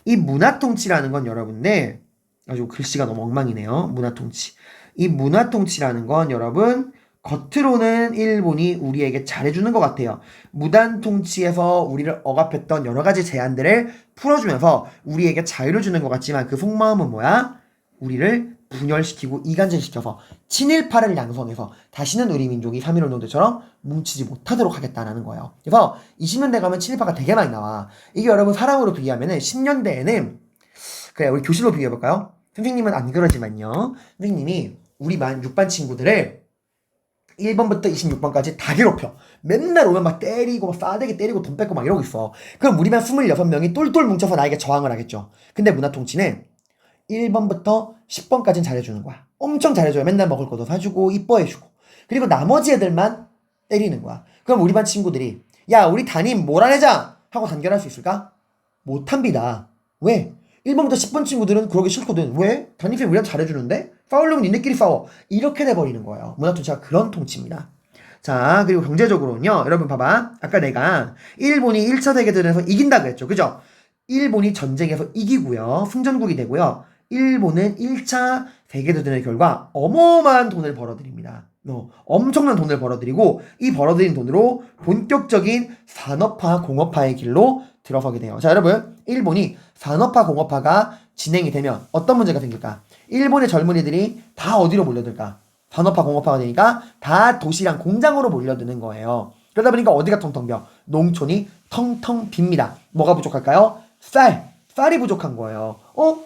이 문화 통치라는 건 여러분들 아주 글씨가 너무 엉망이네요. 문화 통치. 이 문화 통치라는 건 여러분 겉으로는 일본이 우리에게 잘해주는 것 같아요. 무단 통치에서 우리를 억압했던 여러 가지 제한들을 풀어주면서 우리에게 자유를 주는 것 같지만 그 속마음은 뭐야? 우리를 분열시키고 이간질시켜서 친일파를 양성해서 다시는 우리 민족이 3.1운동 때처럼 뭉치지 못하도록 하겠다는 거예요. 그래서 20년대 가면 친일파가 되게 많이 나와. 이게 여러분 사람으로 비교하면 10년대에는 그래 우리 교실로 비교해볼까요? 선생님은 안 그러지만요. 선생님이 우리 만 6반 친구들을 1번부터 26번까지 다 괴롭혀. 맨날 오면 막 때리고 막 싸대기 때리고 돈 뺏고 막 이러고 있어. 그럼 우리 반 26명이 똘똘 뭉쳐서 나에게 저항을 하겠죠. 근데 문화통치는 1번부터 10번까지는 잘해주는 거야. 엄청 잘해줘요. 맨날 먹을 것도 사주고 이뻐해주고. 그리고 나머지 애들만 때리는 거야. 그럼 우리 반 친구들이 야 우리 담임 몰아내자 하고 단결할 수 있을까? 못합니다. 왜? 1번부터 10번 친구들은 그러기 싫거든. 왜? 담임쌤이 우리한테 잘해주는데? 싸우려면 니네끼리 싸워. 이렇게 돼버리는 거예요. 문화통치가 그런 통치입니다. 자, 그리고 경제적으로는요. 여러분 봐봐. 아까 내가 일본이 1차 세계대전에서 이긴다 그랬죠. 그죠? 일본이 전쟁에서 이기고요. 승전국이 되고요. 일본은 1차 세계대전의 결과 어마어마한 돈을 벌어들입니다. 엄청난 돈을 벌어들이고 이 벌어들인 돈으로 본격적인 산업화, 공업화의 길로 들어서게 돼요. 자, 여러분 일본이 산업화, 공업화가 진행이 되면 어떤 문제가 생길까? 일본의 젊은이들이 다 어디로 몰려들까? 산업화, 공업화가 되니까 다 도시랑 공장으로 몰려드는 거예요. 그러다 보니까 어디가 텅텅 벼? 농촌이 텅텅 빕니다. 뭐가 부족할까요? 쌀이 부족한 거예요.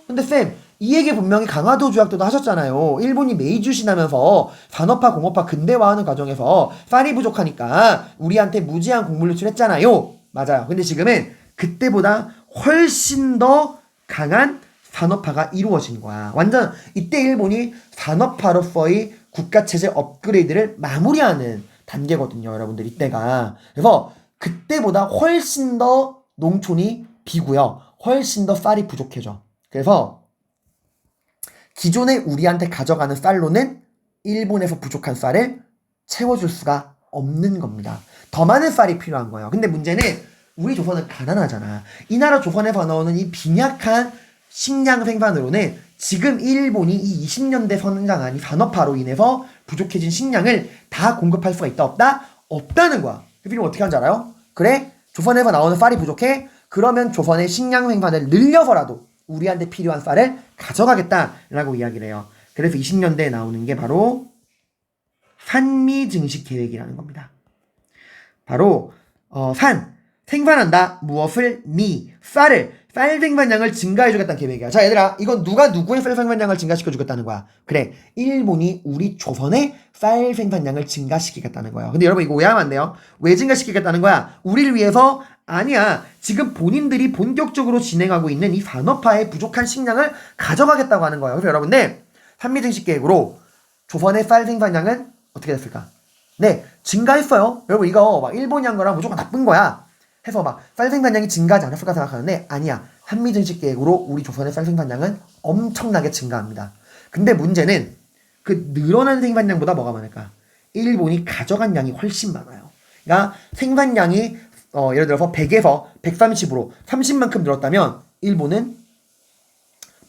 근데 쌤, 이 얘기 분명히 강화도 조약 때도 하셨잖아요. 일본이 메이주신하면서 산업화, 공업화, 근대화하는 과정에서 쌀이 부족하니까 우리한테 무제한 곡물 유출했잖아요. 맞아요. 근데 지금은 그때보다 훨씬 더 강한 산업화가 이루어진 거야. 완전 이때 일본이 산업화로서의 국가체제 업그레이드를 마무리하는 단계거든요. 여러분들 이때가. 그래서 그때보다 훨씬 더 농촌이 비고요. 훨씬 더 쌀이 부족해져. 그래서 기존에 우리한테 가져가는 쌀로는 일본에서 부족한 쌀을 채워줄 수가 없는 겁니다. 더 많은 쌀이 필요한 거예요. 근데 문제는 우리 조선은 가난하잖아. 이 나라 조선에서 나오는 이 빈약한 식량 생산으로는 지금 일본이 이 20년대 성장한 이 산업화로 인해서 부족해진 식량을 다 공급할 수가 있다 없다? 없다는 거야. 그럼 어떻게 하는지 알아요? 그래? 조선에서 나오는 쌀이 부족해? 그러면 조선의 식량 생산을 늘려서라도 우리한테 필요한 쌀을 가져가겠다라고 이야기를 해요. 그래서 20년대에 나오는 게 바로 산미증식 계획이라는 겁니다. 바로 생산한다. 무엇을? 쌀 생산량을 증가해주겠다는 계획이야. 자 얘들아, 이건 누가 누구의 쌀 생산량을 증가시켜주겠다는 거야? 그래, 일본이 우리 조선의 쌀 생산량을 증가시키겠다는 거야. 근데 여러분 이거 오해하면 안 돼요. 왜 증가시키겠다는 거야? 우리를 위해서? 아니야. 지금 본인들이 본격적으로 진행하고 있는 이 산업화에 부족한 식량을 가져가겠다고 하는 거예요. 그래서 여러분들 산미증식 계획으로 조선의 쌀 생산량은 어떻게 됐을까? 네, 증가했어요. 여러분 이거 막 일본이 한 거랑 무조건 나쁜 거야. 해서 막 쌀 생산량이 증가하지 않았을까 생각하는데 아니야. 한미증식 계획으로 우리 조선의 쌀 생산량은 엄청나게 증가합니다. 근데 문제는 그 늘어난 생산량보다 뭐가 많을까? 일본이 가져간 양이 훨씬 많아요. 그러니까 생산량이 예를 들어서 100에서 130으로 30만큼 늘었다면 일본은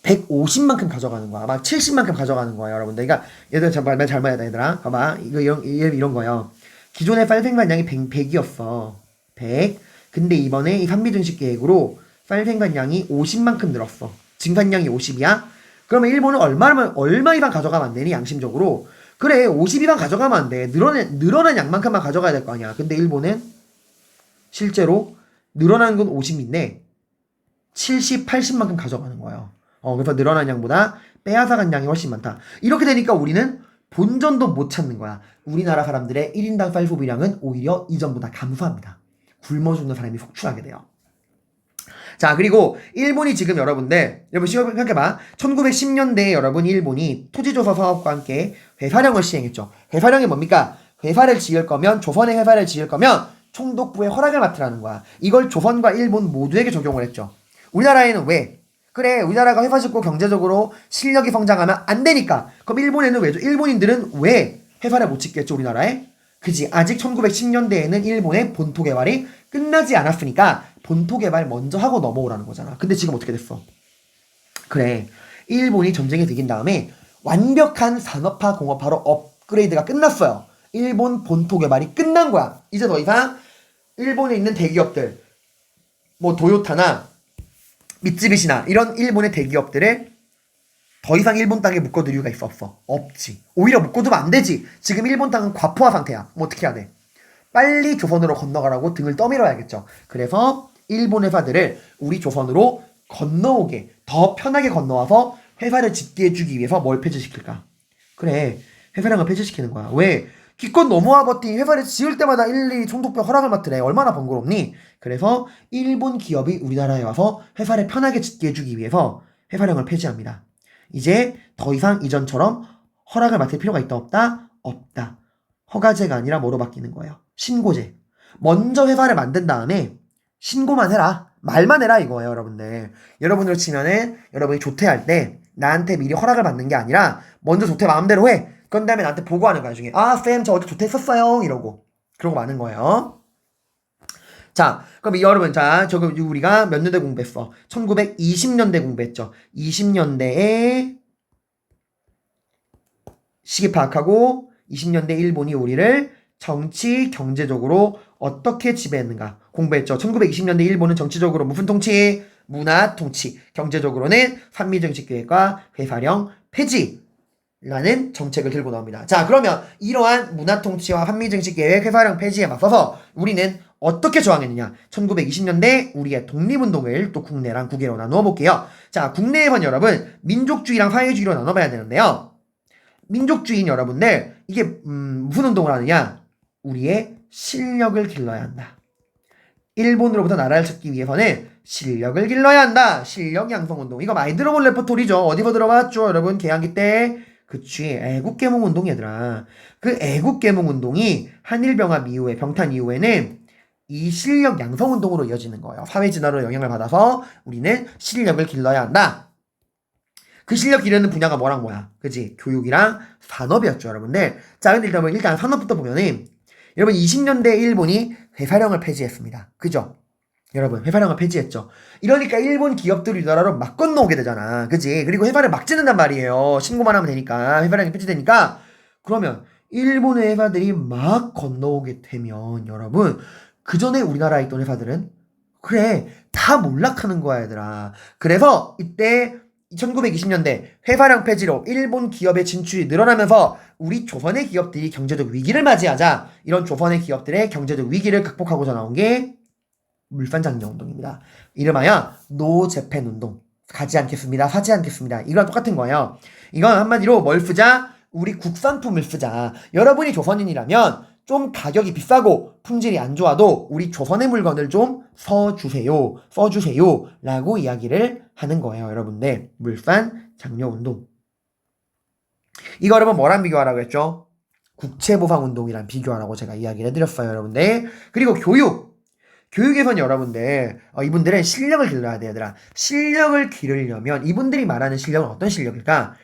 150만큼 가져가는 거야. 막 70만큼 가져가는 거야, 여러분들. 그러니까 얘들 잘 말해야 얘들아. 봐봐. 이런 거예요. 기존의 쌀 생산량이 100이었어. 100. 근데 이번에 이 산미증식 계획으로 쌀 생산량이 50만큼 늘었어. 증산량이 50이야? 그러면 일본은 얼마 이상 가져가면 안 되니? 양심적으로. 그래, 50 이상 가져가면 안 돼. 늘어난 양만큼만 가져가야 될 거 아니야. 근데 일본은 실제로 늘어나는 건 50인데 70, 80만큼 가져가는 거예요. 그래서 늘어난 양보다 빼앗아간 양이 훨씬 많다. 이렇게 되니까 우리는 본전도 못 찾는 거야. 우리나라 사람들의 1인당 쌀 소비량은 오히려 이전보다 감소합니다. 굶어 죽는 사람이 속출하게 돼요. 자, 그리고 일본이 지금 여러분 생각해봐. 1910년대에 여러분 일본이 토지조서 사업과 함께 회사령을 시행했죠. 회사령이 뭡니까? 회사를 지을 거면, 조선의 회사를 지을 거면 총독부의 허락을 맡으라는 거야. 이걸 조선과 일본 모두에게 적용을 했죠. 우리나라에는 왜? 그래, 우리나라가 회사 짓고 경제적으로 실력이 성장하면 안 되니까. 그럼 일본에는 왜죠? 일본인들은 왜 회사를 못 짓겠죠, 우리나라에? 그지? 아직 1910년대에는 일본의 본토 개발이 끝나지 않았으니까 본토 개발 먼저 하고 넘어오라는 거잖아. 근데 지금 어떻게 됐어? 그래, 일본이 전쟁에 이긴 다음에 완벽한 산업화, 공업화로 업그레이드가 끝났어요. 일본 본토 개발이 끝난 거야. 이제 더 이상 일본에 있는 대기업들, 뭐 도요타나 미쯔비시나 이런 일본의 대기업들을 더 이상 일본 땅에 묶어둘 이유가 있어 없어? 없지. 오히려 묶어두면 안 되지. 지금 일본 땅은 과포화 상태야. 뭐 어떻게 해야 돼? 빨리 조선으로 건너가라고 등을 떠밀어야겠죠. 그래서 일본 회사들을 우리 조선으로 건너오게, 더 편하게 건너와서 회사를 짓게 해주기 위해서 뭘 폐지시킬까? 그래, 회사량을 폐지시키는 거야. 왜? 기껏 넘어와 버틴 회사를 지을 때마다 일일이 총독부에 허락을 맡으래. 얼마나 번거롭니? 그래서 일본 기업이 우리나라에 와서 회사를 편하게 짓게 해주기 위해서 회사령을 폐지합니다. 이제 더 이상 이전처럼 허락을 맡을 필요가 있다 없다? 없다. 허가제가 아니라 뭐로 바뀌는 거예요? 신고제. 먼저 회사를 만든 다음에 신고만 해라. 말만 해라 이거예요, 여러분들. 여러분으로 치면은 여러분이 조퇴할 때 나한테 미리 허락을 받는 게 아니라 먼저 조퇴 마음대로 해. 그런 다음에 나한테 보고하는 거야, 중에. 아, 쌤, 저 어제 조퇴했었어요. 이러고. 그러고 마는 거예요. 자, 그럼 여러분, 자, 저거 우리가 몇 년대 공부했어? 1920년대 공부했죠. 20년대에 시기 파악하고 20년대 일본이 우리를 정치, 경제적으로 어떻게 지배했는가 공부했죠. 1920년대 일본은 정치적으로 무슨 통치? 문화 통치. 경제적으로는 산미정책계획과 회사령 폐지. 라는 정책을 들고 나옵니다. 자, 그러면 이러한 문화통치와 한미증식계획 회사령 폐지에 맞서서 우리는 어떻게 저항했느냐? 1920년대 우리의 독립운동을 또 국내랑 국외로 나누어 볼게요. 자, 국내에선 여러분 민족주의랑 사회주의로 나눠봐야 되는데요. 민족주의는 여러분들 이게 무슨 운동을 하느냐? 우리의 실력을 길러야 한다. 일본으로부터 나라를 찾기 위해서는 실력을 길러야 한다. 실력 양성운동. 이거 많이 들어본 레퍼토리죠. 어디서 들어봤죠? 여러분 개항기 때. 그치, 애국개몽운동 얘들아. 그 애국개몽운동이 한일병합 이후에, 병탄 이후에는 이 실력 양성운동으로 이어지는 거예요. 사회진화로 영향을 받아서 우리는 실력을 길러야 한다. 그 실력 기르는 분야가 뭐랑 뭐야? 그치? 교육이랑 산업이었죠, 여러분들. 자, 근데 일단 산업부터 보면은 여러분 20년대 일본이 회사령을 폐지했습니다. 그죠? 여러분 회사령을 폐지했죠. 이러니까 일본 기업들이 우리나라로 막 건너오게 되잖아. 그치? 그리고 회사를 막 짓는단 말이에요. 신고만 하면 되니까. 회사령이 폐지되니까. 그러면 일본의 회사들이 막 건너오게 되면 여러분 그 전에 우리나라에 있던 회사들은 그래 다 몰락하는 거야 얘들아. 그래서 이때 1920년대 회사령 폐지로 일본 기업의 진출이 늘어나면서 우리 조선의 기업들이 경제적 위기를 맞이하자 이런 조선의 기업들의 경제적 위기를 극복하고자 나온 게 물산장려운동입니다. 이름하여 노재팬운동. 가지 않겠습니다. 사지 않겠습니다. 이거랑 똑같은 거예요. 이건 한마디로 뭘 쓰자? 우리 국산품을 쓰자. 여러분이 조선인이라면 좀 가격이 비싸고 품질이 안 좋아도 우리 조선의 물건을 좀 써주세요. 라고 이야기를 하는 거예요. 여러분들. 물산장려운동. 이거 여러분 뭐랑 비교하라고 했죠? 국채보상운동이랑 비교하라고 제가 이야기를 해드렸어요. 여러분들. 그리고 교육. 교육에선 여러분들 이분들은 실력을 길러야 돼요, 얘들아. 실력을 기르려면 이분들이 말하는 실력은 어떤 실력일까?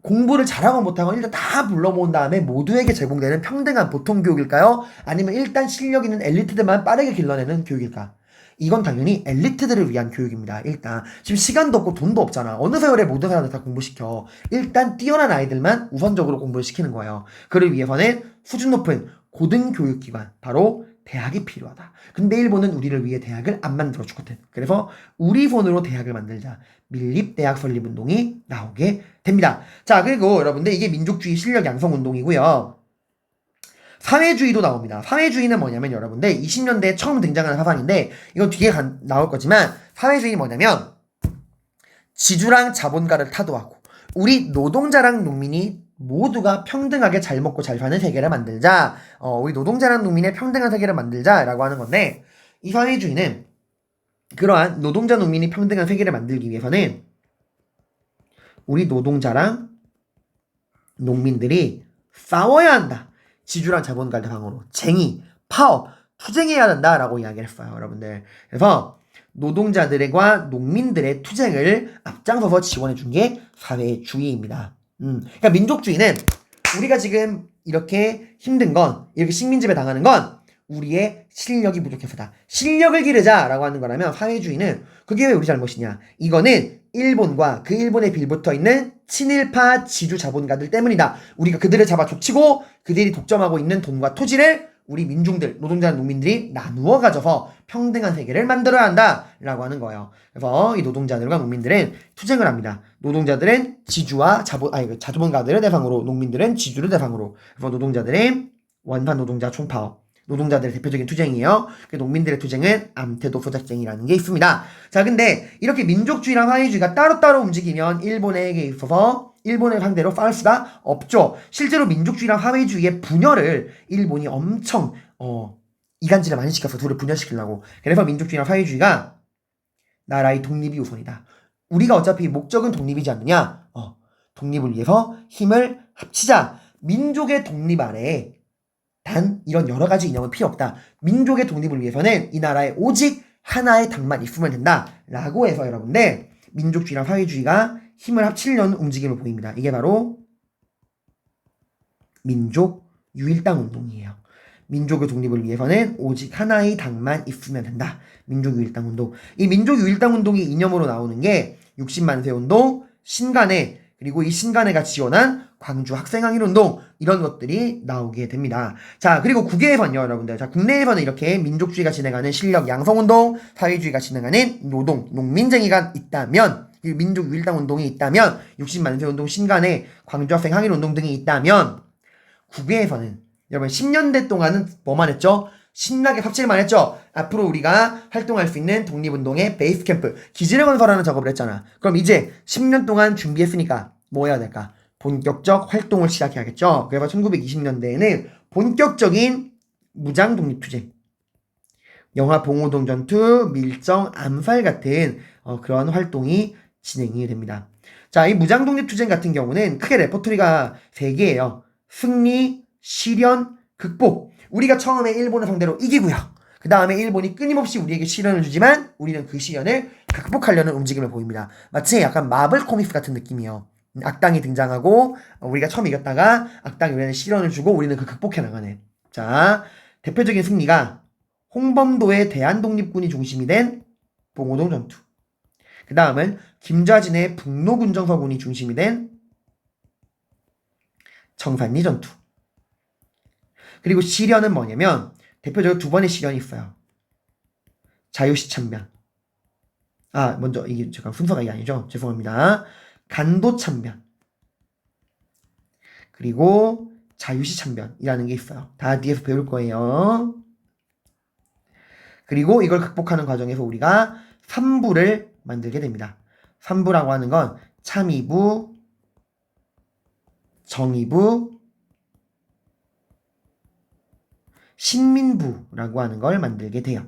공부를 잘하고 못하고 일단 다 불러 모은 다음에 모두에게 제공되는 평등한 보통 교육일까요? 아니면 일단 실력 있는 엘리트들만 빠르게 길러내는 교육일까? 이건 당연히 엘리트들을 위한 교육입니다. 일단 지금 시간도 없고 돈도 없잖아. 어느 세월에 모든 사람들 다 공부시켜. 일단 뛰어난 아이들만 우선적으로 공부를 시키는 거예요. 그를 위해서는 수준 높은 고등교육기관, 바로 대학이 필요하다. 근데 일본은 우리를 위해 대학을 안 만들어주거든. 그래서 우리 손으로 대학을 만들자. 밀립대학 설립운동이 나오게 됩니다. 자, 그리고 여러분들 이게 민족주의 실력 양성 운동이고요. 사회주의도 나옵니다. 사회주의는 뭐냐면 여러분들 20년대에 처음 등장하는 사상인데 이건 뒤에 나올 거지만 사회주의는 뭐냐면 지주랑 자본가를 타도하고 우리 노동자랑 농민이 모두가 평등하게 잘 먹고 잘 사는 세계를 만들자. 우리 노동자랑 농민의 평등한 세계를 만들자라고 하는 건데 이 사회주의는 그러한 노동자 농민이 평등한 세계를 만들기 위해서는 우리 노동자랑 농민들이 싸워야 한다. 지주랑 자본가를 방으로 쟁의, 파업, 투쟁해야 한다라고 이야기를 했어요, 여러분들. 그래서 노동자들과 농민들의 투쟁을 앞장서서 지원해준 게 사회주의입니다. 그러니까 민족주의는 우리가 지금 이렇게 힘든 건, 이렇게 식민지배 당하는 건 우리의 실력이 부족해서다. 실력을 기르자라고 하는 거라면 사회주의는 그게 왜 우리 잘못이냐? 이거는 일본과 그 일본에 빌붙어 있는 친일파 지주 자본가들 때문이다. 우리가 그들을 잡아 족치고 그들이 독점하고 있는 돈과 토지를 우리 민중들, 노동자, 농민들이 나누어 가져서 평등한 세계를 만들어야 한다라고 하는 거예요. 그래서 이 노동자들과 농민들은 투쟁을 합니다. 노동자들은 지주와 자본가들을 대상으로, 농민들은 지주를 대상으로. 그래서 노동자들은 원판 노동자 총파업, 노동자들의 대표적인 투쟁이에요. 농민들의 투쟁은 암태도 소작쟁이라는 게 있습니다. 자, 근데 이렇게 민족주의랑 사회주의가 따로따로 움직이면 일본에게 있어서 일본을 상대로 싸울 수가 없죠. 실제로 민족주의랑 사회주의의 분열을 일본이 엄청 이간질을 많이 시켰어. 둘을 분열시키려고. 그래서 민족주의랑 사회주의가 나라의 독립이 우선이다. 우리가 어차피 목적은 독립이지 않느냐? 독립을 위해서 힘을 합치자. 민족의 독립 아래에 단 이런 여러 가지 이념은 필요 없다. 민족의 독립을 위해서는 이 나라에 오직 하나의 당만 있으면 된다. 라고 해서 여러분들 민족주의랑 사회주의가 힘을 합치려는 움직임을 보입니다. 이게 바로 민족 유일당 운동이에요. 민족의 독립을 위해서는 오직 하나의 당만 있으면 된다. 민족 유일당 운동. 이 민족 유일당 운동이 이념으로 나오는 게 60만세 운동, 신간회, 그리고 이 신간회가 지원한 광주 학생항일 운동, 이런 것들이 나오게 됩니다. 자, 그리고 국외에서는요, 여러분들. 자, 국내에서는 이렇게 민족주의가 진행하는 실력 양성 운동, 사회주의가 진행하는 노동, 농민쟁의가 있다면, 민족 유일당 운동이 있다면, 60만세 운동, 신간회, 광주 학생항일 운동 등이 있다면, 국외에서는 여러분 10년대 동안은 뭐만 했죠? 신나게 삽질만 했죠? 앞으로 우리가 활동할 수 있는 독립운동의 베이스 캠프, 기지를 건설하는 작업을 했잖아. 그럼 이제 10년 동안 준비했으니까 뭐 해야 될까? 본격적 활동을 시작해야겠죠? 그래서 1920년대에는 본격적인 무장 독립투쟁, 영화 봉오동 전투, 밀정, 암살 같은 그런 활동이 진행이 됩니다. 자, 이 무장 독립투쟁 같은 경우는 크게 레퍼토리가 3개예요. 승리, 실현, 극복. 우리가 처음에 일본을 상대로 이기고요. 그 다음에 일본이 끊임없이 우리에게 시련을 주지만 우리는 그 시련을 극복하려는 움직임을 보입니다. 마치 약간 마블 코믹스 같은 느낌이에요. 악당이 등장하고 우리가 처음 이겼다가 악당이 우리한테 시련을 주고 우리는 그 극복해 나가네. 자, 대표적인 승리가 홍범도의 대한독립군이 중심이 된 봉오동 전투. 그 다음은 김좌진의 북로군정서군이 중심이 된 청산리 전투. 그리고 시련은 뭐냐면 대표적으로 2번의 시련이 있어요. 자유시 참변. 먼저 이게 잠깐 순서가 이게 아니죠. 죄송합니다. 간도 참변. 그리고 자유시 참변이라는 게 있어요. 다 뒤에서 배울 거예요. 그리고 이걸 극복하는 과정에서 우리가 3부를 만들게 됩니다. 3부라고 하는 건 참의부, 정의부, 신민부라고 하는 걸 만들게 돼요.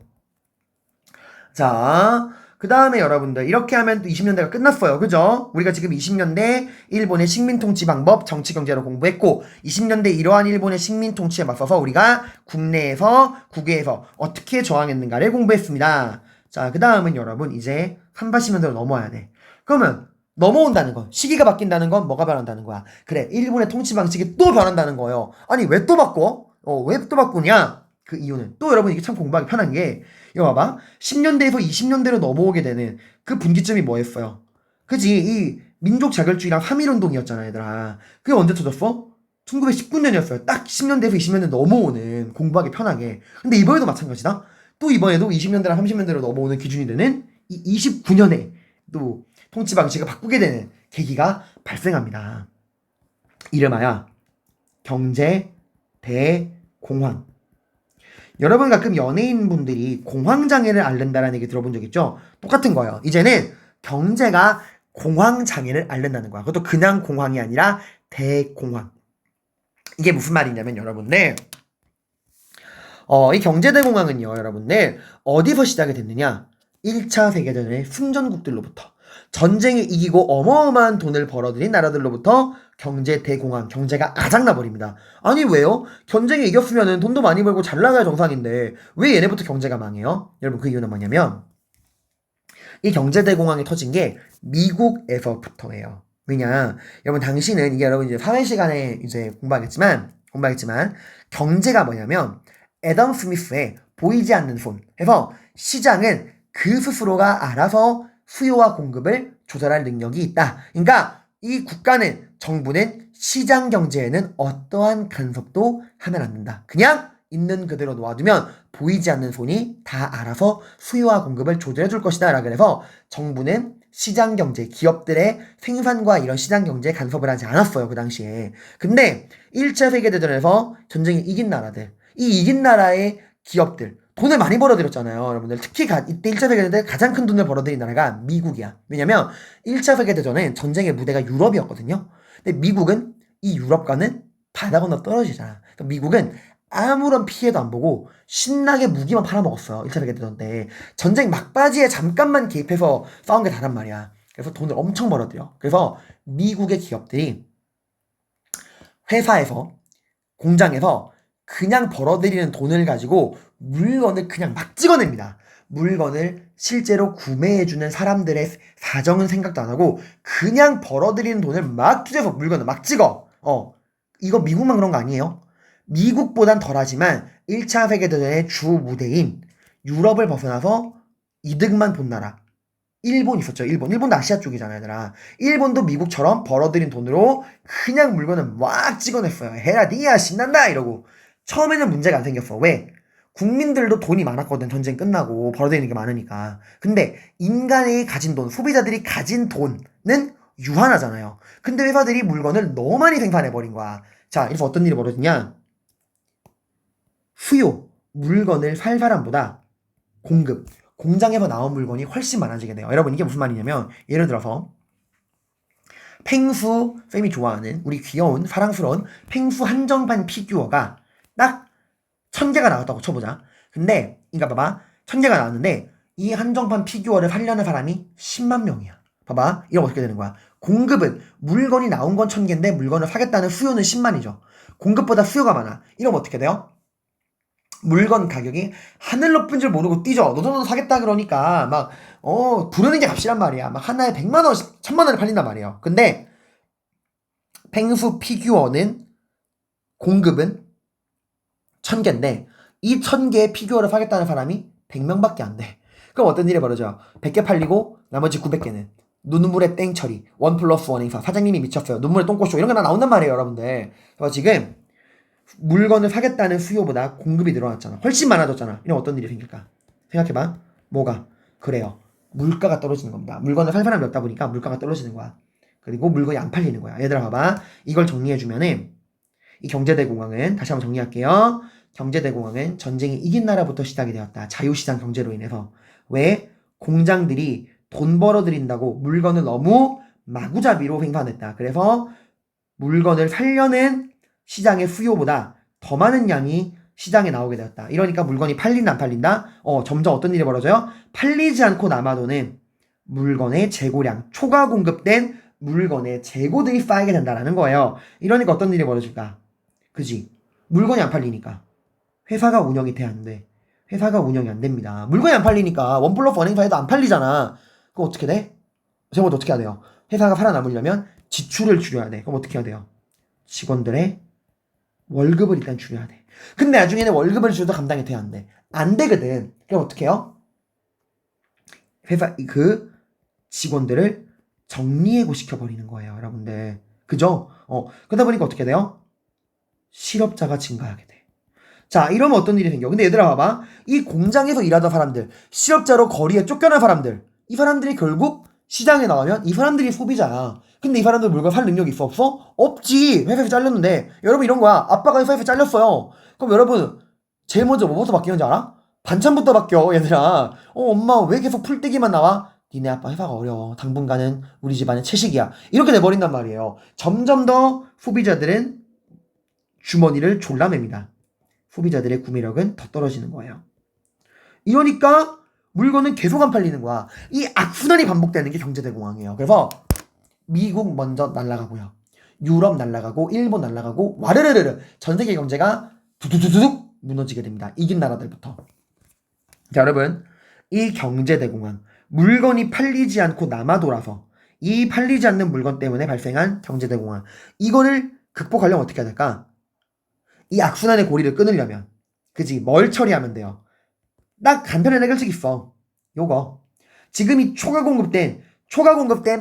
자, 그 다음에 여러분들 이렇게 하면 또 20년대가 끝났어요. 그죠? 우리가 지금 20년대 일본의 식민통치 방법, 정치경제로 공부했고 20년대 이러한 일본의 식민통치에 맞서서 우리가 국내에서 국외에서 어떻게 저항했는가를 공부했습니다. 자, 그 다음은 여러분 이제 3, 40년대로 넘어와야 돼. 그러면 넘어온다는 건 시기가 바뀐다는 건 뭐가 변한다는 거야? 그래, 일본의 통치 방식이 또 변한다는 거예요. 아니 왜 또 바꿔? 왜 또 바꾸냐? 그 이유는 또 여러분 이게 참 공부하기 편한 게 이거 봐봐. 10년대에서 20년대로 넘어오게 되는 그 분기점이 뭐였어요? 그지? 이 민족 자결주의랑 3.1운동이었잖아 얘들아. 그게 언제 터졌어? 1919년이었어요. 딱 10년대에서 20년대 넘어오는 공부하기 편하게. 근데 이번에도 마찬가지다. 또 이번에도 20년대랑 30년대로 넘어오는 기준이 되는 이 29년에 또 통치 방식을 바꾸게 되는 계기가 발생합니다. 이름하여 경제 대공황. 여러분 가끔 연예인분들이 공황장애를 앓는다라는 얘기 들어본 적 있죠? 똑같은 거예요. 이제는 경제가 공황장애를 앓는다는 거야. 그것도 그냥 공황이 아니라 대공황. 이게 무슨 말이냐면 여러분들 이 경제대공황은요 여러분들 어디서 시작이 됐느냐? 1차 세계대전의 승전국들로부터 전쟁에 이기고 어마어마한 돈을 벌어들인 나라들로부터 경제 대공황, 경제가 아작나버립니다. 아니 왜요? 전쟁에 이겼으면 돈도 많이 벌고 잘 나가야 정상인데 왜 얘네부터 경제가 망해요? 여러분 그 이유는 뭐냐면 이 경제 대공황이 터진 게 미국에서부터예요. 왜냐? 여러분 당신은 이게 여러분 이제 사회 시간에 이제 공부하겠지만 경제가 뭐냐면 애덤 스미스의 보이지 않는 손 해서 시장은 그 스스로가 알아서 수요와 공급을 조절할 능력이 있다. 그러니까 이 국가는 정부는 시장 경제에는 어떠한 간섭도 하면 안 된다. 그냥 있는 그대로 놓아두면 보이지 않는 손이 다 알아서 수요와 공급을 조절해 줄 것이다. 라고 해서 정부는 시장 경제, 기업들의 생산과 이런 시장 경제에 간섭을 하지 않았어요. 그 당시에. 근데 1차 세계대전에서 전쟁에 이긴 나라들, 이 이긴 나라의 기업들, 돈을 많이 벌어들였잖아요. 여러분들. 특히 이때 1차 세계대전에 가장 큰 돈을 벌어들인 나라가 미국이야. 왜냐면 1차 세계대전엔 전쟁의 무대가 유럽이었거든요. 근데 미국은 이 유럽과는 바다 건너 떨어지잖아. 그러니까 미국은 아무런 피해도 안 보고 신나게 무기만 팔아먹었어요. 1차 세계대전 때. 전쟁 막바지에 잠깐만 개입해서 싸운 게 다란 말이야. 그래서 돈을 엄청 벌어들여. 그래서 미국의 기업들이 회사에서, 공장에서 그냥 벌어들이는 돈을 가지고 물건을 그냥 막 찍어냅니다. 물건을 실제로 구매해주는 사람들의 사정은 생각도 안 하고 그냥 벌어들이는 돈을 막 투자해서 물건을 막 찍어. 이거 미국만 그런 거 아니에요? 미국보단 덜하지만 1차 세계대전의 주 무대인 유럽을 벗어나서 이득만 본 나라. 일본 있었죠. 일본도 아시아 쪽이잖아요, 얘들아. 일본도 미국처럼 벌어들인 돈으로 그냥 물건을 막 찍어냈어요. 헤라디야 신난다 이러고. 처음에는 문제가 안 생겼어. 왜? 국민들도 돈이 많았거든. 전쟁 끝나고 벌어들이는 게 많으니까. 근데 인간이 가진 돈, 소비자들이 가진 돈은 유한하잖아요. 근데 회사들이 물건을 너무 많이 생산해버린 거야. 자, 이래서 어떤 일이 벌어지냐? 수요, 물건을 살 사람보다 공급, 공장에서 나온 물건이 훨씬 많아지게 돼요. 여러분 이게 무슨 말이냐면 예를 들어서 펭수, 쌤이 좋아하는 우리 귀여운 사랑스러운 펭수 한정판 피규어가 딱 1000개가 나왔다고 쳐보자. 근데 그러니까 봐봐 1000개가 나왔는데 이 한정판 피규어를 사려는 사람이 10만 명이야. 봐봐 이러면 어떻게 되는 거야? 공급은 물건이 나온 건 1000개인데 물건을 사겠다는 수요는 10만이죠. 공급보다 수요가 많아. 이러면 어떻게 돼요? 물건 가격이 하늘 높은 줄 모르고 뛰죠. 너도 사겠다 그러니까 막 부르는 게 값이란 말이야. 막 하나에 100만 원, 1000만 원에 팔린단 말이에요. 근데 펭수 피규어는 공급은 1000개인데 이 1000개의 피규어를 사겠다는 사람이 100명밖에 안 돼. 그럼 어떤 일이 벌어져? 100개 팔리고 나머지 900개는 눈물의 땡처리 1+1 행사 사장님이 미쳤어요. 눈물의 똥꼬쇼 이런 거 다 나온단 말이에요 여러분들. 그래서 지금 물건을 사겠다는 수요보다 공급이 늘어났잖아. 훨씬 많아졌잖아. 이러면 어떤 일이 생길까? 생각해봐. 뭐가? 그래요. 물가가 떨어지는 겁니다. 물건을 살 사람이 없다 보니까 물가가 떨어지는 거야. 그리고 물건이 안 팔리는 거야. 얘들아 봐봐. 이걸 정리해주면은 이 경제대공황은 다시 한번 정리할게요. 경제대공황은 전쟁이 이긴 나라부터 시작이 되었다. 자유시장 경제로 인해서. 왜? 공장들이 돈 벌어들인다고 물건을 너무 마구잡이로 생산했다. 그래서 물건을 살려는 시장의 수요보다 더 많은 양이 시장에 나오게 되었다. 이러니까 물건이 팔린다 안 팔린다? 점점 어떤 일이 벌어져요? 팔리지 않고 남아도는 물건의 재고량, 초과 공급된 물건의 재고들이 쌓이게 된다라는 거예요. 이러니까 어떤 일이 벌어질까? 그지? 물건이 안 팔리니까 회사가 운영이 돼야 하는데 회사가 운영이 안 됩니다. 물건이 안 팔리니까 원 플러스 원 행사에도 안 팔리잖아. 그럼 어떻게 돼? 제가 어떻게 해야 돼요? 회사가 살아남으려면 지출을 줄여야 돼. 그럼 어떻게 해야 돼요? 직원들의 월급을 일단 줄여야 돼. 근데 나중에는 월급을 줄여도 감당이 돼야 안 돼. 안 되거든. 그럼 어떻게 해요? 회사 그 직원들을 정리해고 시켜버리는 거예요, 여러분들. 그죠? 그러다 보니까 어떻게 돼요? 실업자가 증가하게 돼. 자, 이러면 어떤 일이 생겨? 근데 얘들아 봐봐. 이 공장에서 일하던 사람들, 실업자로 거리에 쫓겨난 사람들, 이 사람들이 결국 시장에 나오면 이 사람들이 소비자야. 근데 이 사람들 물건 살 능력이 있어 없어? 없지. 회사에서 잘렸는데. 여러분 이런 거야. 아빠가 회사에서 잘렸어요. 그럼 여러분 제일 먼저 뭐부터 바뀌는지 알아? 반찬부터 바뀌어, 얘들아. 엄마 왜 계속 풀떼기만 나와? 니네 아빠 회사가 어려워. 당분간은 우리 집안의 채식이야. 이렇게 돼버린단 말이에요. 점점 더 소비자들은 주머니를 졸라맵니다. 소비자들의 구매력은 더 떨어지는 거예요. 이러니까 물건은 계속 안 팔리는 거야. 이 악순환이 반복되는 게 경제대공황이에요. 그래서 미국 먼저 날아가고요. 유럽 날아가고 일본 날아가고 와르르르 전 세계 경제가 두두두둑 무너지게 됩니다. 이긴 나라들부터. 자, 여러분 이 경제대공황, 물건이 팔리지 않고 남아 돌아서 이 팔리지 않는 물건 때문에 발생한 경제대공황, 이거를 극복하려면 어떻게 해야 될까? 이 악순환의 고리를 끊으려면 그지? 뭘 처리하면 돼요? 딱 간편한 해결책이 있어. 요거. 지금 이 초과 공급된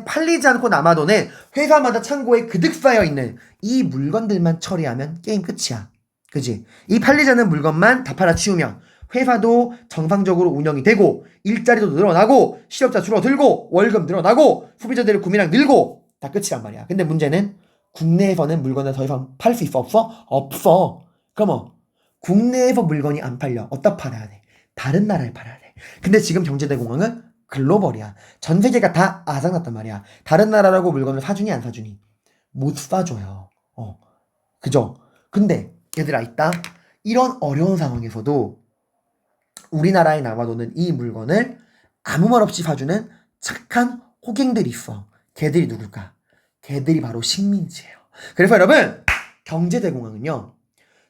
팔리지 않고 남아도는 회사마다 창고에 그득 쌓여있는 이 물건들만 처리하면 게임 끝이야. 그지? 이 팔리지 않는 물건만 다 팔아치우면 회사도 정상적으로 운영이 되고 일자리도 늘어나고 실업자 줄어들고 월급 늘어나고 소비자들의 구매량 늘고 다 끝이란 말이야. 근데 문제는 국내에서는 물건을 더 이상 팔 수 있어 없어? 없어. 그럼 국내에서 물건이 안 팔려. 어디다 팔아야 돼? 다른 나라에 팔아야 돼. 근데 지금 경제대공황은 글로벌이야. 전 세계가 다 아작났단 말이야. 다른 나라라고 물건을 사주니 안 사주니? 못 사줘요. 그죠? 근데 얘들아 있다. 이런 어려운 상황에서도 우리나라에 남아도는 이 물건을 아무 말 없이 사주는 착한 호갱들이 있어. 걔들이 누굴까? 걔들이 바로 식민지예요. 그래서 여러분 경제대공황은요,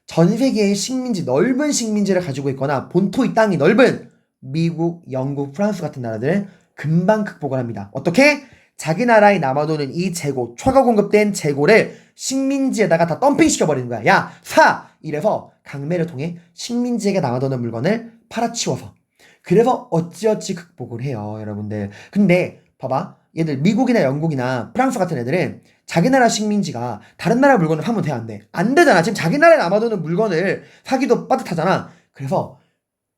전 세계의 식민지, 넓은 식민지를 가지고 있거나 본토의 땅이 넓은 미국, 영국, 프랑스 같은 나라들은 금방 극복을 합니다. 어떻게? 자기 나라에 남아도는 이 재고, 초과 공급된 재고를 식민지에다가 다 덤핑시켜버리는 거야. 야, 사! 이래서 강매를 통해 식민지에게 남아도는 물건을 팔아치워서. 그래서 어찌어찌 극복을 해요, 여러분들. 근데 봐봐. 얘들 미국이나 영국이나 프랑스 같은 애들은 자기 나라 식민지가 다른 나라 물건을 사면 돼, 안 돼? 안 되잖아. 지금 자기 나라에 남아도는 물건을 사기도 빠듯하잖아. 그래서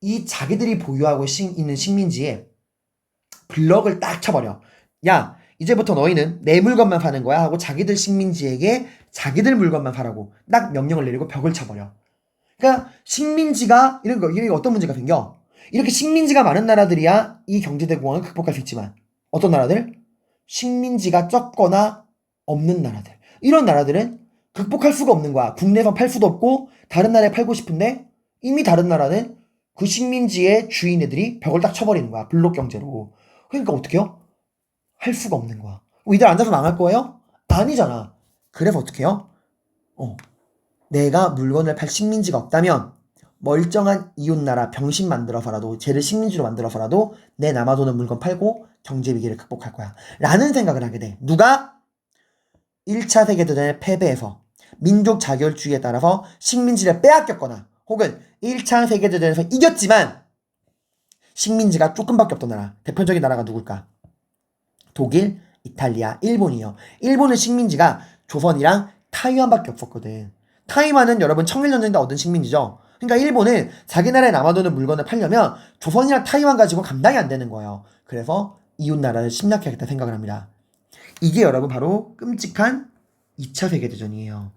이 자기들이 보유하고 있는 식민지에 블럭을 딱 쳐버려. 야, 이제부터 너희는 내 물건만 사는 거야 하고 자기들 식민지에게 자기들 물건만 사라고 딱 명령을 내리고 벽을 쳐버려. 그러니까 식민지가 이게 어떤 문제가 생겨? 이렇게 식민지가 많은 나라들이야 이 경제대공황을 극복할 수 있지만 어떤 나라들? 식민지가 적거나 없는 나라들. 이런 나라들은 극복할 수가 없는 거야. 국내에서 팔 수도 없고 다른 나라에 팔고 싶은데 이미 다른 나라는 그 식민지의 주인애들이 벽을 딱 쳐버리는 거야. 블록 경제로. 그러니까 어떻게 해요? 할 수가 없는 거야. 이들 앉아서 망할 거예요? 아니잖아. 그래서 어떻게 해요? 내가 물건을 팔 식민지가 없다면 멀쩡한 이웃나라 병신 만들어서라도 쟤를 식민지로 만들어서라도 내 남아도는 물건 팔고 경제 위기를 극복할 거야 라는 생각을 하게 돼. 누가? 1차 세계대전의 패배에서 민족 자결주의에 따라서 식민지를 빼앗겼거나 혹은 1차 세계대전에서 이겼지만 식민지가 조금밖에 없던 나라, 대표적인 나라가 누굴까? 독일, 이탈리아, 일본이요. 일본은 식민지가 조선이랑 타이완밖에 없었거든. 타이완은 여러분 청일전쟁 때 얻은 식민지죠. 그러니까 일본은 자기 나라에 남아도는 물건을 팔려면 조선이랑 타이완 가지고 감당이 안 되는 거예요. 그래서 이웃나라를 침략해야겠다 생각을 합니다. 이게 여러분 바로 끔찍한 2차 세계대전이에요.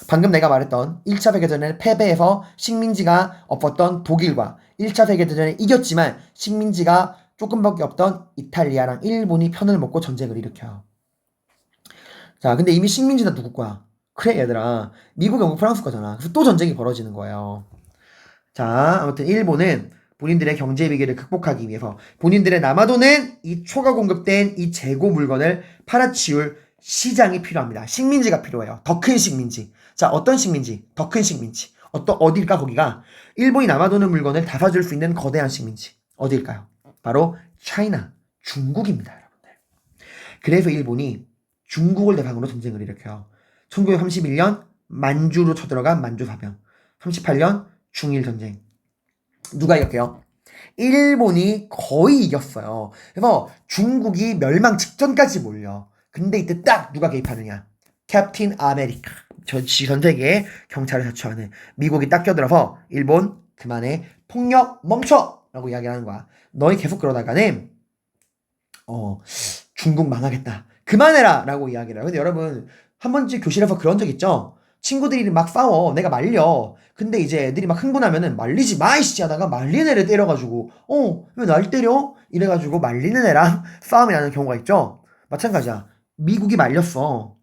방금 내가 말했던 1차 세계대전에 패배해서 식민지가 없었던 독일과 1차 세계대전에 이겼지만 식민지가 조금밖에 없던 이탈리아랑 일본이 편을 먹고 전쟁을 일으켜요. 자, 근데 이미 식민지는 누구 거야? 그래 얘들아, 미국, 영국, 프랑스 거잖아. 그래서 또 전쟁이 벌어지는 거예요. 자, 아무튼 일본은 본인들의 경제 위기를 극복하기 위해서 본인들의 남아도는 이 초과 공급된 이 재고 물건을 팔아치울 시장이 필요합니다. 식민지가 필요해요. 더 큰 식민지. 자, 어떤 식민지? 더 큰 식민지. 어딜까, 거기가? 일본이 남아도는 물건을 다 사줄 수 있는 거대한 식민지. 어딜까요? 바로 차이나, 중국입니다, 여러분들. 그래서 일본이 중국을 대상으로 전쟁을 일으켜요. 1931년 만주로 쳐들어간 만주사변. 38년 중일 전쟁. 누가 이겼게요? 일본이 거의 이겼어요. 그래서 중국이 멸망 직전까지 몰려. 근데 이때 딱 누가 개입하느냐? 캡틴 아메리카. 전 세계에 경찰을 자처하는 미국이 딱 껴들어서 일본 그만해, 폭력 멈춰! 라고 이야기하는 거야. 너희 계속 그러다가는 중국 망하겠다. 그만해라! 라고 이야기를 해요. 근데 여러분, 한 번쯤 교실에서 그런 적 있죠? 친구들이 막 싸워. 내가 말려. 근데 이제 애들이 막 흥분하면은 말리지 마, 이씨! 하다가 말리는 애를 때려가지고, 왜 날 때려? 이래가지고 말리는 애랑 싸움이 나는 경우가 있죠? 마찬가지야. 미국이 말렸어.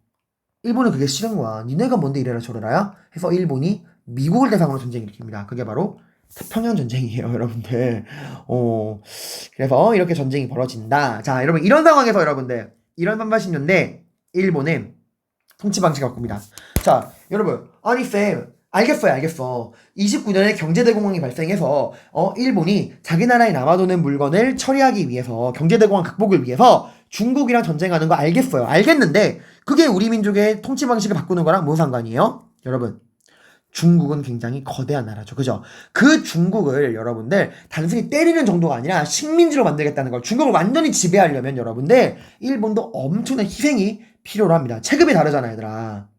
일본은 그게 싫은 거야. 니네가 뭔데 이래라 저래라야? 해서 일본이 미국을 대상으로 전쟁을 일으킵니다. 그게 바로 태평양 전쟁이에요, 여러분들. 그래서 이렇게 전쟁이 벌어진다. 자, 여러분, 이런 상황에서 여러분들, 이런 380년대 일본은 통치 방식을 바꿉니다. 자, 여러분, 아니 쌤, 알겠어. 29년에 경제대공황이 발생해서 일본이 자기 나라에 남아도는 물건을 처리하기 위해서, 경제대공황 극복을 위해서 중국이랑 전쟁하는 거 알겠어요. 알겠는데 그게 우리 민족의 통치 방식을 바꾸는 거랑 무슨 상관이에요? 여러분, 중국은 굉장히 거대한 나라죠. 그죠? 그 중국을 여러분들 단순히 때리는 정도가 아니라 식민지로 만들겠다는 걸, 중국을 완전히 지배하려면 여러분들 일본도 엄청난 희생이 필요로 합니다. 체급이 다르잖아, 얘들아.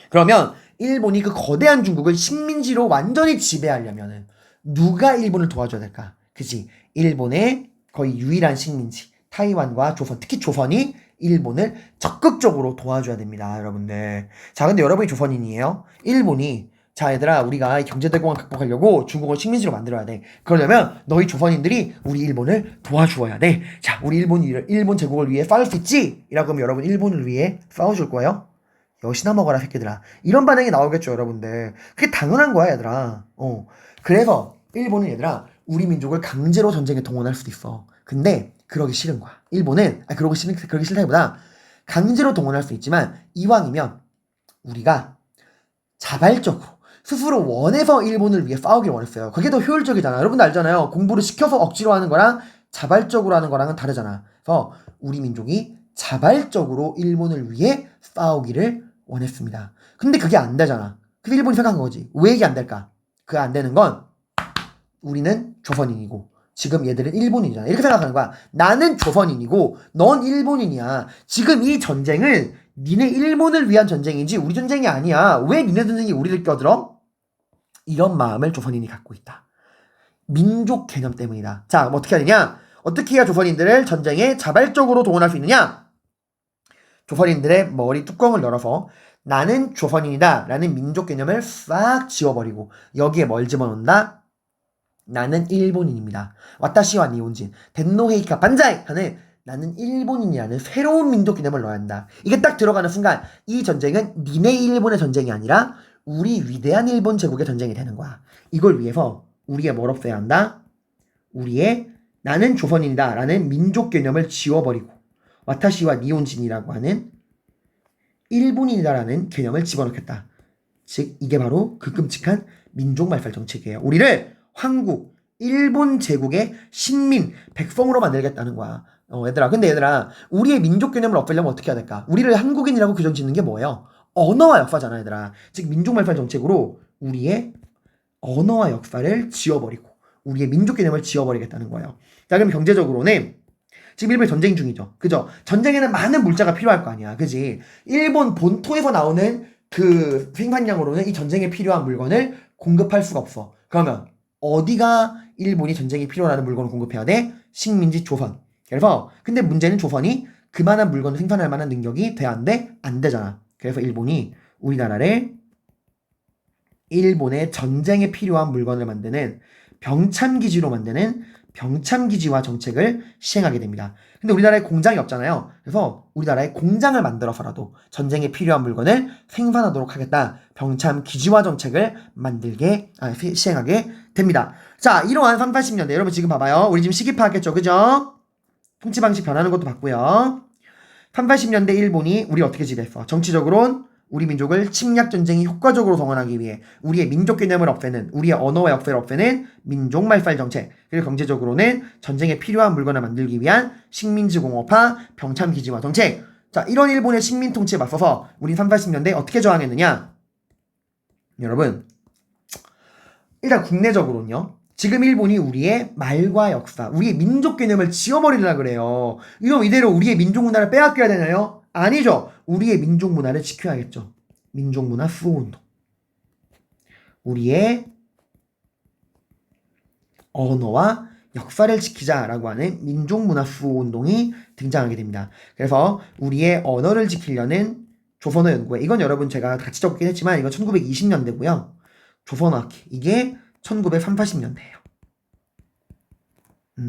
그러면 일본이 그 거대한 중국을 식민지로 완전히 지배하려면은 누가 일본을 도와줘야 될까? 그치? 일본의 거의 유일한 식민지, 타이완과 조선, 특히 조선이 일본을 적극적으로 도와줘야 됩니다, 여러분들. 자, 근데 여러분이 조선인이에요? 일본이, 자, 얘들아, 우리가 경제대공황 극복하려고 중국을 식민지로 만들어야 돼. 그러려면 너희 조선인들이 우리 일본을 도와주어야 돼. 자, 우리 일본 제국을 위해 싸울 수 있지? 이라고 하면 여러분 일본을 위해 싸워줄 거예요? 여시나 먹어라, 새끼들아. 이런 반응이 나오겠죠, 여러분들. 그게 당연한 거야, 얘들아. 그래서 일본은, 얘들아, 우리 민족을 강제로 전쟁에 동원할 수도 있어. 근데 그러기 싫은 거야. 일본은 그러기 싫다기보다 강제로 동원할 수 있지만 이왕이면 우리가 자발적으로 스스로 원해서 일본을 위해 싸우길 원했어요. 그게 더 효율적이잖아. 여러분도 알잖아요. 공부를 시켜서 억지로 하는 거랑 자발적으로 하는 거랑은 다르잖아. 그래서 우리 민족이 자발적으로 일본을 위해 싸우기를 원했습니다. 근데 그게 안 되잖아. 그래서 일본이 생각한 거지. 왜 이게 안 될까? 그게 안 되는 건 우리는 조선인이고 지금 얘들은 일본인이잖아. 이렇게 생각하는 거야. 나는 조선인이고 넌 일본인이야. 지금 이 전쟁은 니네 일본을 위한 전쟁이지 우리 전쟁이 아니야. 왜 니네 전쟁이 우리를 껴들어? 이런 마음을 조선인이 갖고 있다. 민족 개념 때문이다. 자, 그럼 어떻게 해야 되냐? 어떻게 해야 조선인들을 전쟁에 자발적으로 동원할 수 있느냐? 조선인들의 머리 뚜껑을 열어서 나는 조선인이다 라는 민족 개념을 싹 지워버리고 여기에 뭘 집어넣는다? 나는 일본인입니다. 와타시와 니혼진, 덴노헤이카 반자이 하는 나는 일본인이라는 새로운 민족 개념을 넣어야 한다. 이게 딱 들어가는 순간 이 전쟁은 니네 일본의 전쟁이 아니라 우리 위대한 일본 제국의 전쟁이 되는 거야. 이걸 위해서 우리가 뭘 없애야 한다? 우리의 나는 조선인이다 라는 민족 개념을 지워버리고 와타시와 니혼진이라고 하는 일본인이다 라는 개념을 집어넣겠다. 즉 이게 바로 그 끔찍한 민족 말살 정책이에요. 우리를 한국, 일본 제국의 신민, 백성으로 만들겠다는 거야. 얘들아. 근데 얘들아, 우리의 민족 개념을 없애려면 어떻게 해야 될까? 우리를 한국인이라고 규정 짓는 게 뭐예요? 언어와 역사잖아, 얘들아. 즉 민족 말살 정책으로 우리의 언어와 역사를 지워버리고 우리의 민족 개념을 지워버리겠다는 거예요. 자, 그럼 경제적으로는 지금 일본이 전쟁 중이죠. 그죠? 전쟁에는 많은 물자가 필요할 거 아니야. 그지? 일본 본토에서 나오는 그 생산량으로는 이 전쟁에 필요한 물건을 공급할 수가 없어. 그러면 어디가 일본이 전쟁이 필요하는 물건을 공급해야 돼? 식민지 조선. 그래서 근데 문제는 조선이 그만한 물건을 생산할 만한 능력이 돼야 안 돼? 안 되잖아. 그래서 일본이 우리나라를 일본의 전쟁에 필요한 물건을 만드는 병참기지로 만드는 병참기지화 정책을 시행하게 됩니다. 근데 우리나라에 공장이 없잖아요. 그래서 우리나라에 공장을 만들어서라도 전쟁에 필요한 물건을 생산하도록 하겠다. 병참기지화 정책을 시행하게 됩니다. 자, 이러한 3, 80년대 여러분 지금 봐봐요. 우리 지금 시기 파악했죠, 그죠? 통치 방식 변하는 것도 봤고요. 3, 80년대 일본이 우리 어떻게 지배했어? 정치적으로는 우리 민족을 침략 전쟁이 효과적으로 동원하기 위해 우리의 민족 개념을 없애는, 우리의 언어와 역사를 없애는 민족 말살 정책, 그리고 경제적으로는 전쟁에 필요한 물건을 만들기 위한 식민지 공업화, 병참 기지화 정책. 자, 이런 일본의 식민 통치에 맞서서 우리 3, 80년대 어떻게 저항했느냐? 여러분, 일단 국내적으로는요. 지금 일본이 우리의 말과 역사, 우리의 민족 개념을 지워버리려고 그래요. 이대로 우리의 민족 문화를 빼앗겨야 되나요? 아니죠. 우리의 민족 문화를 지켜야겠죠. 민족 문화 수호운동. 우리의 언어와 역사를 지키자라고 하는 민족 문화 수호운동이 등장하게 됩니다. 그래서 우리의 언어를 지키려는 조선어 연구회. 이건 여러분 제가 같이 적긴 했지만 이건 1920년대고요. 조선어학회. 이게 1930~40년대예요.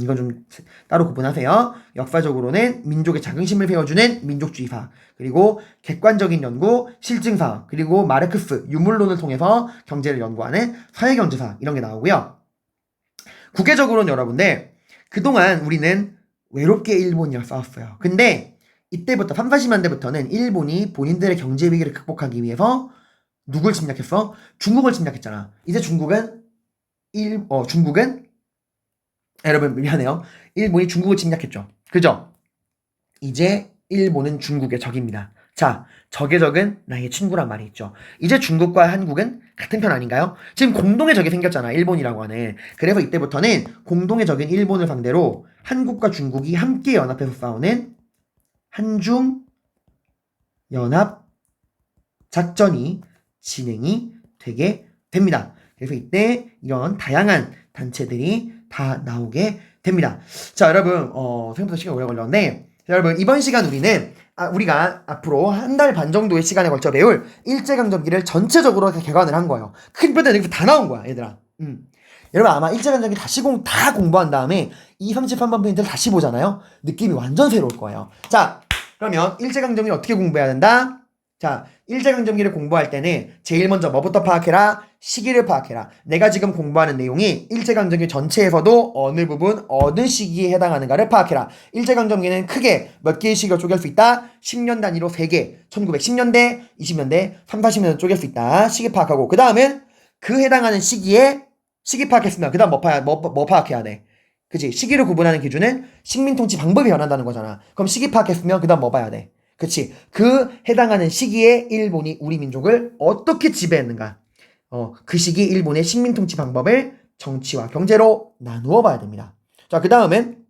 이건 좀 따로 구분하세요. 역사적으로는 민족의 자긍심을 세워주는 민족주의사, 그리고 객관적인 연구, 실증사, 그리고 마르크스, 유물론을 통해서 경제를 연구하는 사회경제사, 이런 게 나오고요. 국외적으로는 여러분들 그동안 우리는 외롭게 일본이랑 싸웠어요. 근데 이때부터 3, 40년대부터는 일본이 본인들의 경제 위기를 극복하기 위해서 누굴 침략했어? 중국을 침략했잖아. 이제 중국은 여러분 미안해요. 일본이 중국을 침략했죠. 그죠? 이제 일본은 중국의 적입니다. 자, 적의 적은 나의 친구란 말이 있죠. 이제 중국과 한국은 같은 편 아닌가요? 지금 공동의 적이 생겼잖아. 일본이라고 하는. 그래서 이때부터는 공동의 적인 일본을 상대로 한국과 중국이 함께 연합해서 싸우는 한중 연합 작전이 진행이 되게 됩니다. 그래서 이때 이런 다양한 단체들이 다 나오게 됩니다. 자, 여러분, 생각보다 시간이 오래 걸렸는데, 자, 여러분, 이번 시간 우리가 앞으로 한 달 반 정도의 시간에 걸쳐 배울 일제강점기를 전체적으로 개관을 한 거예요. 큰 표들은 여기서 다 나온 거야, 얘들아. 여러분, 아마 일제강점기 다 공부한 다음에 이 33번 포인트를 다시 보잖아요? 느낌이 완전 새로울 거예요. 자, 그러면 일제강점기를 어떻게 공부해야 된다? 자, 일제강점기를 공부할 때는 제일 먼저 뭐부터 파악해라? 시기를 파악해라. 내가 지금 공부하는 내용이 일제강점기 전체에서도 어느 부분, 어느 시기에 해당하는가를 파악해라. 일제강점기는 크게 몇 개의 시기로 쪼갤 수 있다? 10년 단위로 3개. 1910년대, 20년대, 3, 40년대 쪼갤 수 있다. 시기 파악하고. 그 다음은 그 해당하는 시기에 시기 파악했으면 그 다음 뭐 파악해야 돼? 그치? 시기를 구분하는 기준은 식민통치 방법이 변한다는 거잖아. 그럼 시기 파악했으면 그 다음 뭐 봐야 돼? 그치? 그 해당하는 시기에 일본이 우리 민족을 어떻게 지배했는가? 그 시기 일본의 식민통치 방법을 정치와 경제로 나누어 봐야 됩니다. 자, 그 다음은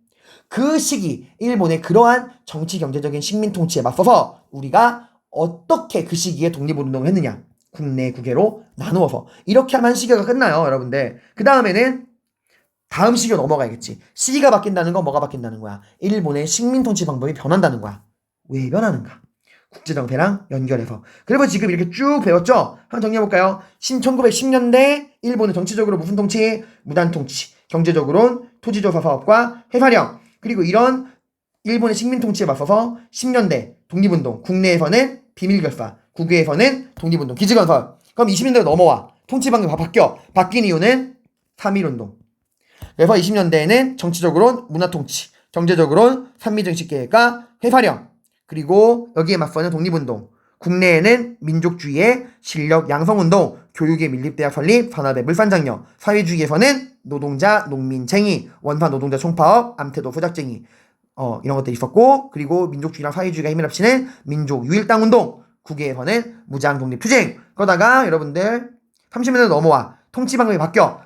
그 시기 일본의 그러한 정치 경제적인 식민통치에 맞서서 우리가 어떻게 그 시기에 독립운동을 했느냐? 국내 국외로 나누어서 이렇게 하면 시기가 끝나요, 여러분들. 그 다음에는 다음 시기로 넘어가야겠지. 시기가 바뀐다는 건 뭐가 바뀐다는 거야? 일본의 식민통치 방법이 변한다는 거야. 왜 변하는가? 국제정세랑 연결해서. 그리고 지금 이렇게 쭉 배웠죠? 한번 정리해볼까요? 1910년대 일본은 정치적으로 무슨 통치? 무단통치. 경제적으로는 토지조사 사업과 회사령. 그리고 이런 일본의 식민통치에 맞서서 10년대 독립운동. 국내에서는 비밀결사. 국외에서는 독립운동. 기지건설. 그럼 20년대로 넘어와. 통치방법이 바뀌어. 바뀐 이유는 3.1운동. 그래서 20년대에는 정치적으로는 문화통치. 경제적으로는 산미정책계획과 회사령. 그리고 여기에 맞서는 독립운동, 국내에는 민족주의의 실력 양성운동, 교육의 밀립대학 설립, 산업의 물산장려, 사회주의에서는 노동자, 농민쟁의, 원사 노동자 총파업, 암태도 소작쟁의 이런 것들이 있었고, 그리고 민족주의랑 사회주의가 힘을 합치는 민족 유일당운동, 국외에서는 무장 독립투쟁. 그러다가 여러분들 30년대 넘어와 통치방법이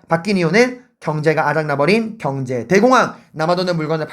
바뀐 이유는 경제가 아작나버린 경제 대공황. 남아도는 물건을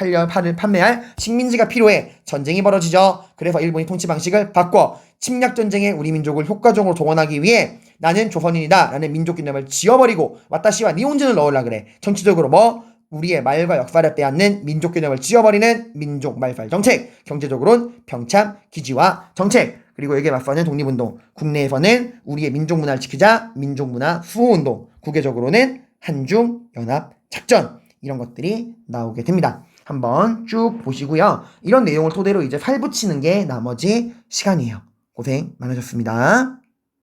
판매할 식민지가 필요해. 전쟁이 벌어지죠. 그래서 일본이 통치 방식을 바꿔 침략 전쟁에 우리 민족을 효과적으로 동원하기 위해 나는 조선인이다 라는 민족 개념을 지워버리고 와타시와 니혼진을 넣으려 그래. 정치적으로 우리의 말과 역사를 빼앗는 민족 개념을 지워버리는 민족 말살 정책. 경제적으로는 병참 기지화 정책. 그리고 여기에 맞서는 독립운동. 국내에서는 우리의 민족문화를 지키자 민족문화 수호운동. 국외적으로는 한중연합작전. 이런 것들이 나오게 됩니다. 한번 쭉 보시고요. 이런 내용을 토대로 이제 살 붙이는 게 나머지 시간이에요. 고생 많으셨습니다.